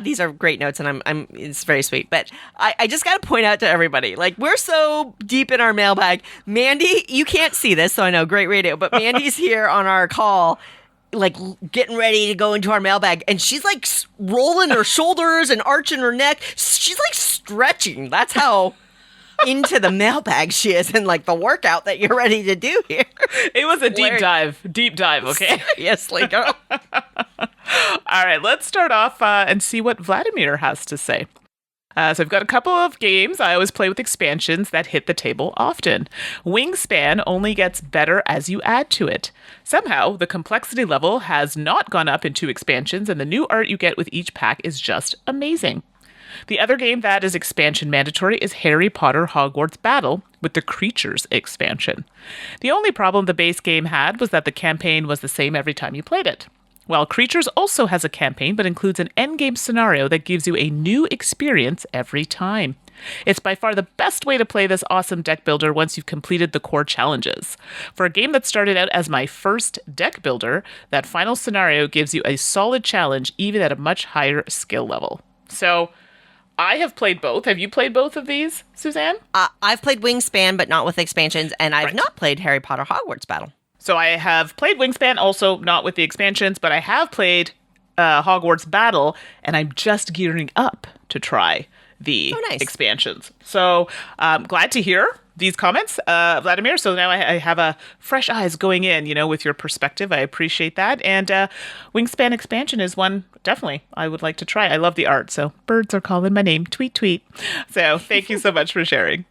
these are great notes. And it's very sweet. But I just got to point out to everybody, like, we're so deep in our mailbag. Mandi, you can't see this, so I know, great radio. But Mandi's here on our call, like getting ready to go into our mailbag, and she's like rolling her shoulders and arching her neck. She's like stretching. That's how into the mailbag she is, and like the workout that you're ready to do here. It was a deep dive, okay? Seriously, girl. All right, let's start off and see what Vladimir has to say. So I've got a couple of games I always play with expansions that hit the table often. Wingspan only gets better as you add to it. Somehow, the complexity level has not gone up in 2 expansions, and the new art you get with each pack is just amazing. The other game that is expansion mandatory is Harry Potter Hogwarts Battle with the Creatures expansion. The only problem the base game had was that the campaign was the same every time you played it. While Creatures also has a campaign, but includes an endgame scenario that gives you a new experience every time. It's by far the best way to play this awesome deck builder once you've completed the core challenges. For a game that started out as my first deck builder, that final scenario gives you a solid challenge even at a much higher skill level. So, I have played both. Have you played both of these, Suzanne? I've played Wingspan, but not with expansions, and I've not played Harry Potter Hogwarts Battle. So I have played Wingspan, also not with the expansions, but I have played Hogwarts Battle, and I'm just gearing up to try the expansions. So glad to hear these comments, Vladimir. So now I have a fresh eyes going in, with your perspective. I appreciate that. And Wingspan expansion is one definitely I would like to try. I love the art. So birds are calling my name. Tweet, tweet. So thank you so much for sharing.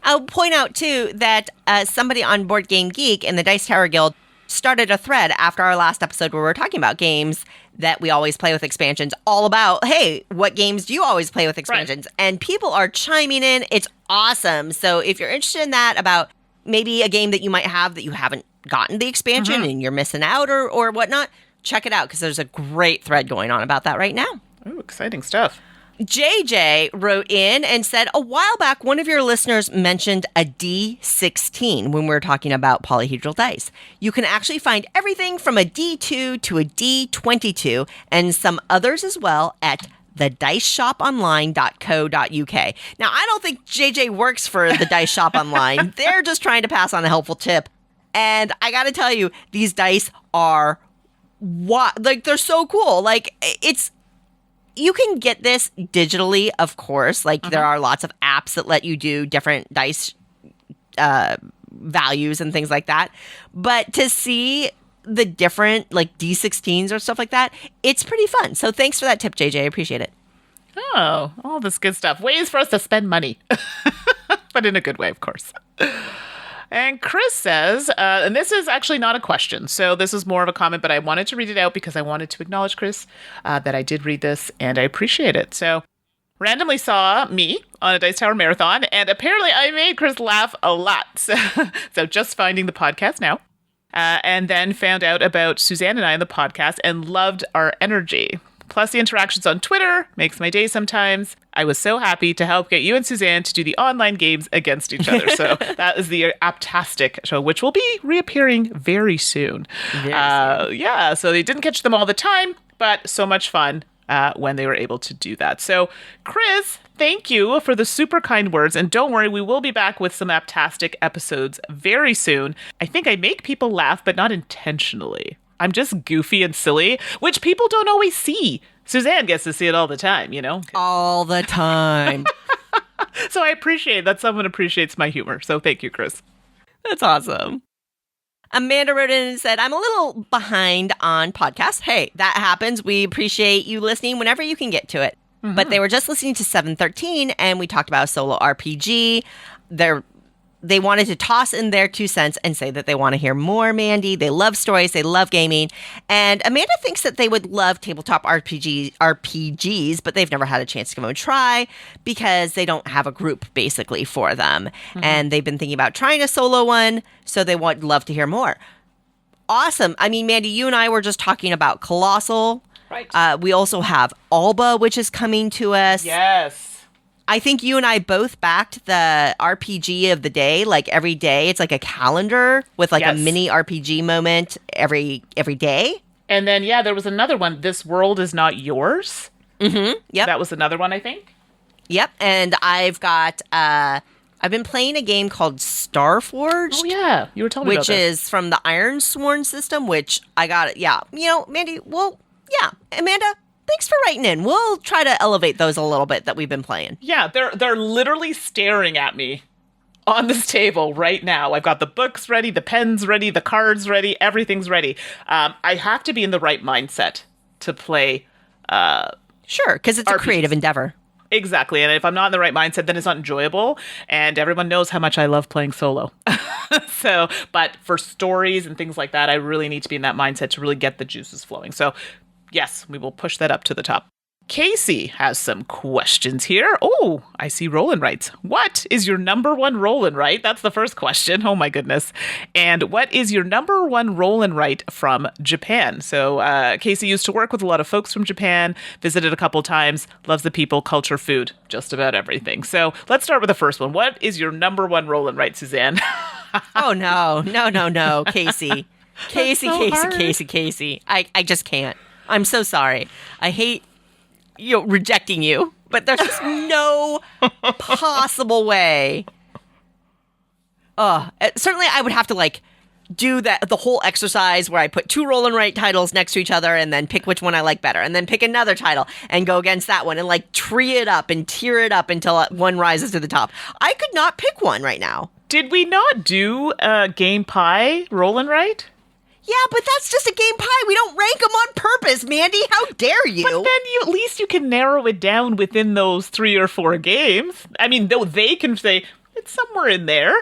I'll point out, too, that somebody on Board Game Geek in the Dice Tower Guild started a thread after our last episode where we were talking about games that we always play with expansions, all about, hey, what games do you always play with expansions? Right. And people are chiming in. It's awesome. So if you're interested in that, about maybe a game that you might have that you haven't gotten the expansion and you're missing out or whatnot, check it out because there's a great thread going on about that right now. Oh, exciting stuff. JJ wrote in and said, a while back, one of your listeners mentioned a D16 when we were talking about polyhedral dice. You can actually find everything from a D2 to a D22 and some others as well at thediceshoponline.co.uk. Now, I don't think JJ works for the Dice Shop Online. They're just trying to pass on a helpful tip. And I got to tell you, these dice are they're so cool. Like, you can get this digitally, of course. Like, there are lots of apps that let you do different dice values and things like that. But to see the different, like, D16s or stuff like that, it's pretty fun. So thanks for that tip, JJ. I appreciate it. Oh, all this good stuff. Ways for us to spend money. But in a good way, of course. And Chris says, and this is actually not a question, so this is more of a comment, but I wanted to read it out because I wanted to acknowledge, Chris, that I did read this, and I appreciate it. So, randomly saw me on a Dice Tower marathon, and apparently I made Chris laugh a lot. So just finding the podcast now. And then found out about Suzanne and I on the podcast and loved our energy. Plus the interactions on Twitter makes my day sometimes. I was so happy to help get you and Suzanne to do the online games against each other. So that is the Apptastic show, which will be reappearing very soon. Yeah, so they didn't catch them all the time, but so much fun when they were able to do that. So Chris, thank you for the super kind words. And don't worry, we will be back with some Apptastic episodes very soon. I think I make people laugh, but not intentionally. I'm just goofy and silly, which people don't always see. Suzanne gets to see it all the time, you know? All the time. So I appreciate that someone appreciates my humor. So thank you, Chris. That's awesome. Amanda wrote in and said, I'm a little behind on podcasts. Hey, that happens. We appreciate you listening whenever you can get to it. Mm-hmm. But they were just listening to 713, and we talked about a solo RPG. They wanted to toss in their 2 cents and say that they want to hear more Mandi. They love stories. They love gaming. And Amanda thinks that they would love tabletop RPGs, but they've never had a chance to give them a try because they don't have a group basically for them. Mm-hmm. And they've been thinking about trying a solo one, so they would love to hear more. Awesome. I mean, Mandi, you and I were just talking about Colossal. Right. We also have Alba, which is coming to us. Yes. I think you and I both backed the RPG of the day, like every day. It's like a calendar with like a mini RPG moment every day. And then, there was another one, This World Is Not Yours. Mm-hmm. Yep. That was another one, I think. Yep. And I've got, I've been playing a game called Starforged. Oh, yeah. You were telling me about Which is from the Ironsworn system, which I got it. Yeah. You know, Mandi, Amanda, thanks for writing in. We'll try to elevate those a little bit that we've been playing. Yeah, they're literally staring at me on this table right now. I've got the books ready, the pens ready, the cards ready, everything's ready. I have to be in the right mindset to play. Sure, because it's a creative endeavor. Exactly, and if I'm not in the right mindset, then it's not enjoyable, and everyone knows how much I love playing solo. But for stories and things like that, I really need to be in that mindset to really get the juices flowing. So yes, we will push that up to the top. Casey has some questions here. Oh, I see Roland writes, what is your number one roll and write? That's the first question. Oh my goodness. And what is your number one roll and write from Japan? So Casey used to work with a lot of folks from Japan, visited a couple times, loves the people, culture, food, just about everything. So let's start with the first one. What is your number one roll and write, Suzanne? Oh, no, Casey. Casey. I just can't. I'm so sorry. I hate rejecting you, but there's just no possible way. Certainly I would have to do the whole exercise where I put 2 roll and write titles next to each other and then pick which one I like better and then pick another title and go against that one and tree it up and tier it up until one rises to the top. I could not pick one right now. Did we not do Game Pie roll and write? Yeah, but that's just a game pie. We don't rank them on purpose, Mandi. How dare you? But then at least you can narrow it down within those 3 or 4 games. I mean, though they can say, it's somewhere in there.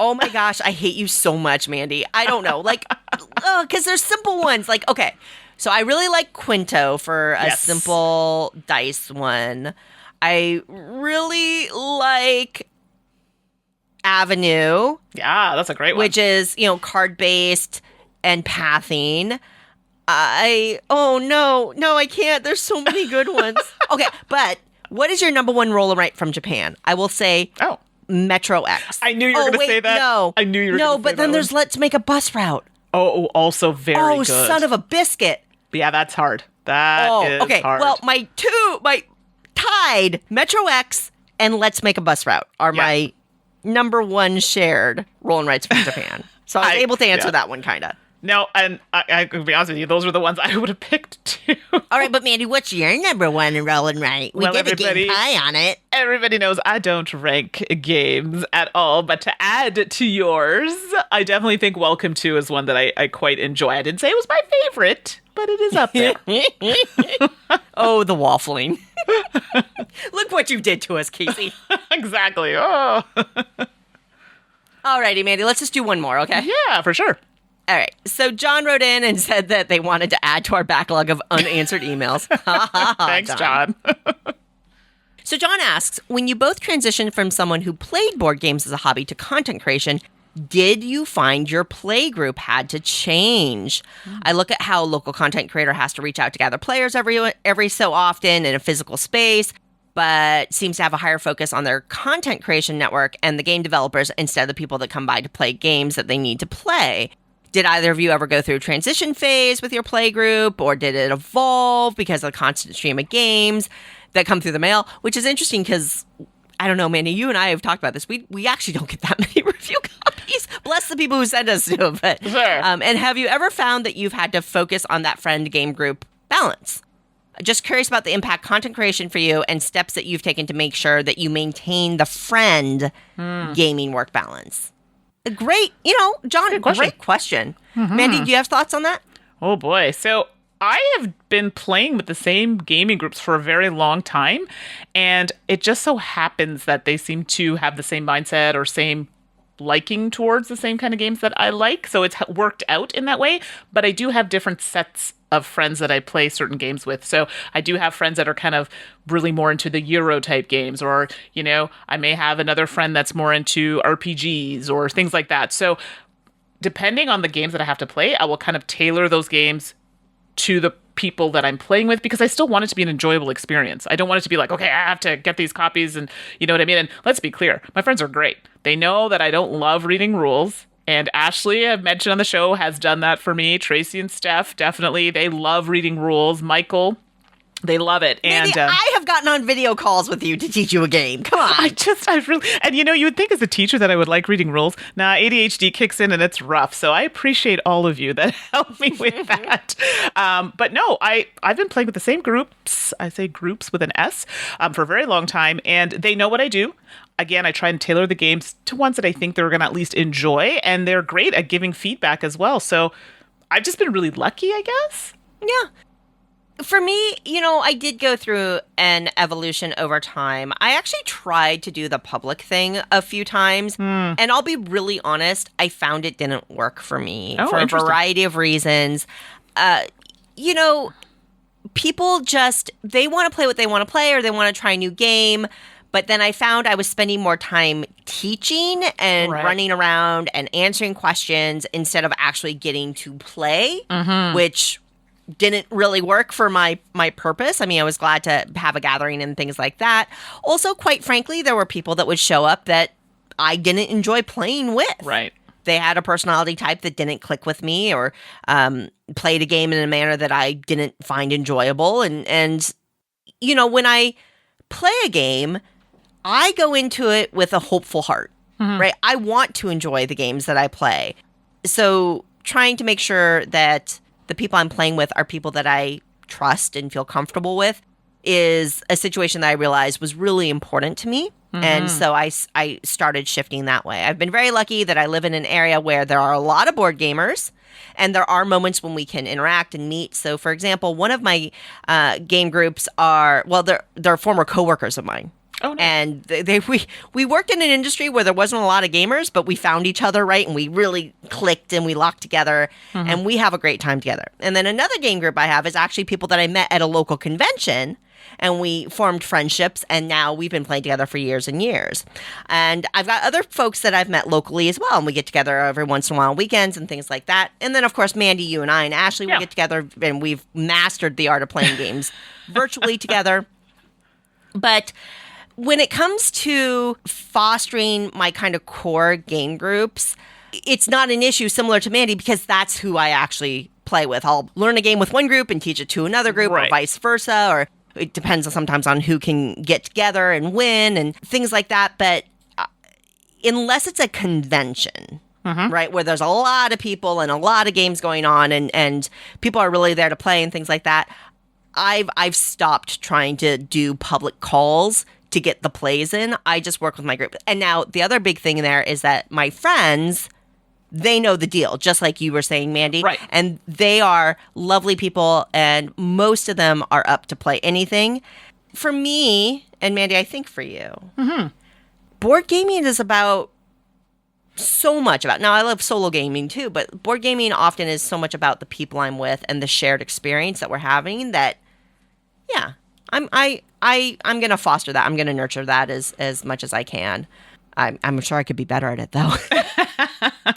Oh my gosh, I hate you so much, Mandi. I don't know. Because there's simple ones. Okay, so I really like Quinto for a simple dice one. I really like Avenue. Yeah, that's a great one. Which is, card-based and pathing. I can't. There's so many good ones. Okay, but what is your number one roll and write from Japan? I will say Metro X. I knew you were going to say that. No. I knew you were going to say that. No, but then there's Let's Make a Bus Route. Oh, also very good. Oh, son of a biscuit. But yeah, that's hard. That is okay. hard. Well, my tied Metro X and Let's Make a Bus Route are my number one shared roll and writes from Japan. So I was able to answer that one, kind of. No, and I can be honest with you, those were the ones I would have picked too. All right, but Mandi, what's your number one roll and write? We did a game pie on it. Everybody knows I don't rank games at all, but to add to yours, I definitely think Welcome To is one that I quite enjoy. I didn't say it was my favorite, but it is up there. Oh, the waffling. Look what you did to us, Casey. Exactly. Oh. Alrighty, Mandi, let's just do one more, okay? Yeah, for sure. All right. So John wrote in and said that they wanted to add to our backlog of unanswered emails. Thanks, John. So John asks, when you both transitioned from someone who played board games as a hobby to content creation, did you find your play group had to change? I look at how a local content creator has to reach out to gather players every so often in a physical space, but seems to have a higher focus on their content creation network and the game developers instead of the people that come by to play games that they need to play. Did either of you ever go through a transition phase with your play group, or did it evolve because of the constant stream of games that come through the mail? Which is interesting because, I don't know, Mandy, you and I have talked about this. We actually don't get that many review copies. Bless the people who send us to. But, sure. And have you ever found that you've had to focus on that friend game group balance? Just curious about the impact content creation for you and steps that you've taken to make sure that you maintain the friend gaming work balance. Great, John, great question. Mandy, do you have thoughts on that? Oh boy. So I have been playing with the same gaming groups for a very long time, and it just so happens that they seem to have the same mindset or same liking towards the same kind of games that I like. So it's worked out in that way, but I do have different sets of friends that I play certain games with. So I do have friends that are kind of really more into the Euro type games, or, I may have another friend that's more into RPGs or things like that. So depending on the games that I have to play, I will kind of tailor those games to the people that I'm playing with, because I still want it to be an enjoyable experience. I don't want it to be like, okay, I have to get these copies, and you know what I mean? And let's be clear, my friends are great. They know that I don't love reading rules. And Ashley, I've mentioned on the show, has done that for me. Tracy and Steph, definitely. They love reading rules. Michael, they love it. Mandy, And I have gotten on video calls with you to teach you a game. Come on. I really, and you would think as a teacher that I would like reading rules. Nah, ADHD kicks in and it's rough. So I appreciate all of you that help me with that. But no, I've been playing with the same groups. I say groups with an S for a very long time, and they know what I do. Again, I try and tailor the games to ones that I think they're going to at least enjoy, and they're great at giving feedback as well. So I've just been really lucky, I guess. Yeah. For me, I did go through an evolution over time. I actually tried to do the public thing a few times, and I'll be really honest, I found it didn't work for me for a variety of reasons. People they want to play what they want to play, or they want to try a new game. But then I found I was spending more time teaching and running around and answering questions instead of actually getting to play, which didn't really work for my purpose. I mean, I was glad to have a gathering and things like that. Also, quite frankly, there were people that would show up that I didn't enjoy playing with. Right. They had a personality type that didn't click with me, or played a game in a manner that I didn't find enjoyable. And when I play a game, I go into it with a hopeful heart, right? I want to enjoy the games that I play. So trying to make sure that the people I'm playing with are people that I trust and feel comfortable with is a situation that I realized was really important to me. And so I started shifting that way. I've been very lucky that I live in an area where there are a lot of board gamers, and there are moments when we can interact and meet. So, for example, one of my game groups they're former coworkers of mine. Oh, nice. And we worked in an industry where there wasn't a lot of gamers, but we found each other, right? And we really clicked and we locked together, and we have a great time together. And then another game group I have is actually people that I met at a local convention, and we formed friendships, and now we've been playing together for years and years. And I've got other folks that I've met locally as well, and we get together every once in a while on weekends and things like that. And then, of course, Mandy, you and I and Ashley, we get together, and we've mastered the art of playing games virtually together. But when it comes to fostering my kind of core game groups, it's not an issue similar to Mandy, because that's who I actually play with. I'll learn a game with one group and teach it to another group, or vice versa, or it depends sometimes on who can get together and win and things like that. But unless it's a convention, right, where there's a lot of people and a lot of games going on, and people are really there to play and things like that, I've stopped trying to do public calls to get the plays in. I just work with my group. And now the other big thing there is that my friends, they know the deal, just like you were saying, Mandy. Right. And they are lovely people, and most of them are up to play anything. For me, and Mandy, I think for you, board gaming is about so much about, now I love solo gaming too, but board gaming often is so much about the people I'm with and the shared experience that we're having that, yeah, I'm gonna foster that. I'm gonna nurture that as much as I can. I'm sure I could be better at it though.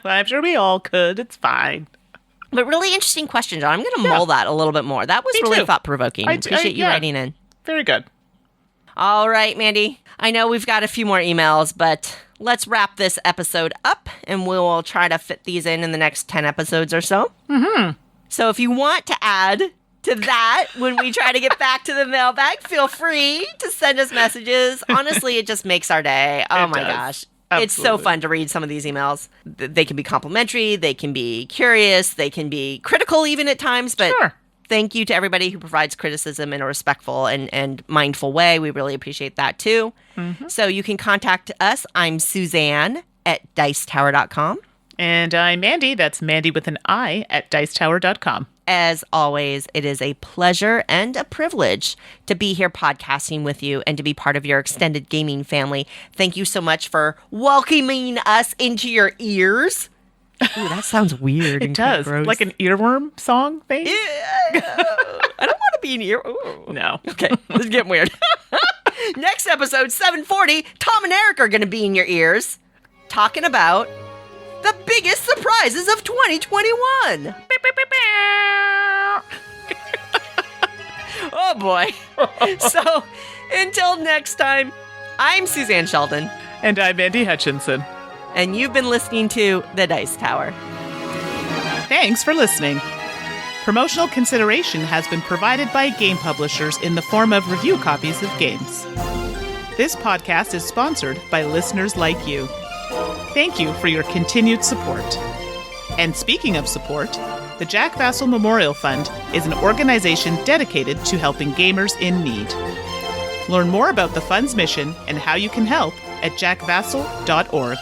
I'm sure we all could. It's fine. But really interesting question, John. I'm gonna mull that a little bit more. That was really thought provoking. I appreciate you writing in. Very good. All right, Mandi. I know we've got a few more emails, but let's wrap this episode up, and we'll try to fit these in the next 10 episodes or so. Mm-hmm. So if you want to add to that when we try to get back to the mailbag, feel free to send us messages. Honestly, it just makes our day. Oh my gosh. Absolutely. It's so fun to read some of these emails. They can be complimentary, they can be curious, they can be critical even at times, but thank you to everybody who provides criticism in a respectful and mindful way. We really appreciate that too. Mm-hmm. So you can contact us. I'm Suzanne at dicetower.com. And I'm Mandi. That's Mandi with an I at dicetower.com. As always, it is a pleasure and a privilege to be here podcasting with you and to be part of your extended gaming family. Thank you so much for welcoming us into your ears. Ooh, that sounds weird. It does. Gross. Like an earworm song thing? Yeah. I don't want to be an ear. Ooh. No. Okay, this is getting weird. Next episode, 740, Tom and Eric are going to be in your ears talking about the biggest surprises of 2021. Oh, boy. So, until next time, I'm Suzanne Sheldon. And I'm Mandi Hutchinson. And you've been listening to The Dice Tower. Thanks for listening. Promotional consideration has been provided by game publishers in the form of review copies of games. This podcast is sponsored by listeners like you. Thank you for your continued support. And speaking of support, the Jack Vassal Memorial Fund is an organization dedicated to helping gamers in need. Learn more about the fund's mission and how you can help at jackvassal.org.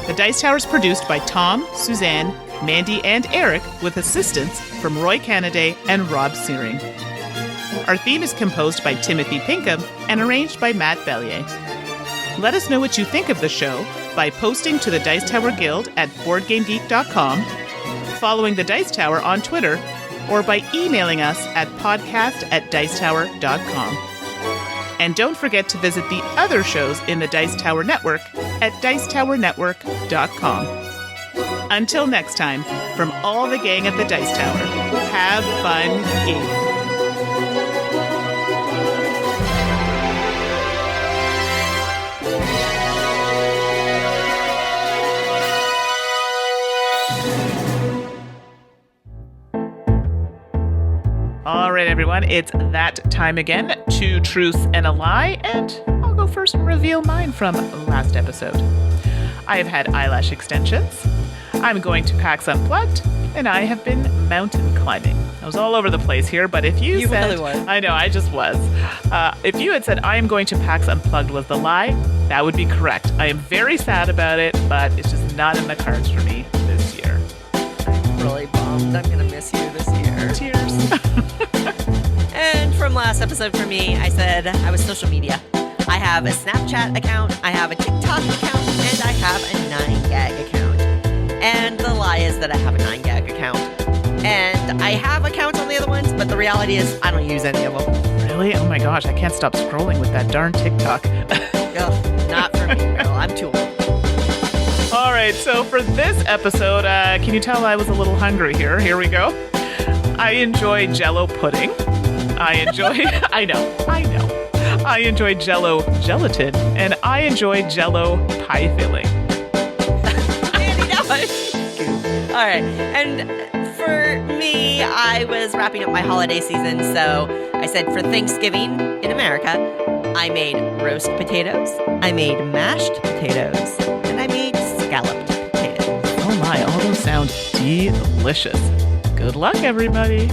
The Dice Tower is produced by Tom, Suzanne, Mandi, and Eric with assistance from Roy Canaday and Rob Searing. Our theme is composed by Timothy Pinkham and arranged by Matt Bellier. Let us know what you think of the show by posting to the Dice Tower Guild at BoardGameGeek.com, following the Dice Tower on Twitter, or by emailing us at podcast@dicetower.com. And don't forget to visit the other shows in the Dice Tower Network at dicetowernetwork.com. Until next time, from all the gang at the Dice Tower, have fun gaming. All right, everyone, it's that time again. 2 truths and a lie, and I'll go first and reveal mine from last episode. I have had eyelash extensions, I'm going to PAX Unplugged, and I have been mountain climbing. I was all over the place here, but if you said... really was. I know, I just was. If you had said I am going to PAX Unplugged was the lie, that would be correct. I am very sad about it, but it's just not in the cards for me this year. I'm really bummed. I'm going to miss you this year. Tears. And from last episode for me, I said I was social media. I have a Snapchat account, I have a TikTok account, and I have a 9gag account. And the lie is that I have a 9gag account. And I have accounts on the other ones, but the reality is I don't use any of them. Really? Oh my gosh, I can't stop scrolling with that darn TikTok. Ugh, not for me, girl. I'm too old. All right, so for this episode, can you tell I was a little hungry here? Here we go. I enjoy Jell-O pudding. I enjoy Jell-O gelatin, and I enjoy Jell-O pie filling. All right, and for me, I was wrapping up my holiday season, so I said for Thanksgiving in America, I made roast potatoes, I made mashed potatoes, and I made scalloped potatoes. Oh my, all those sound delicious. Good luck, everybody.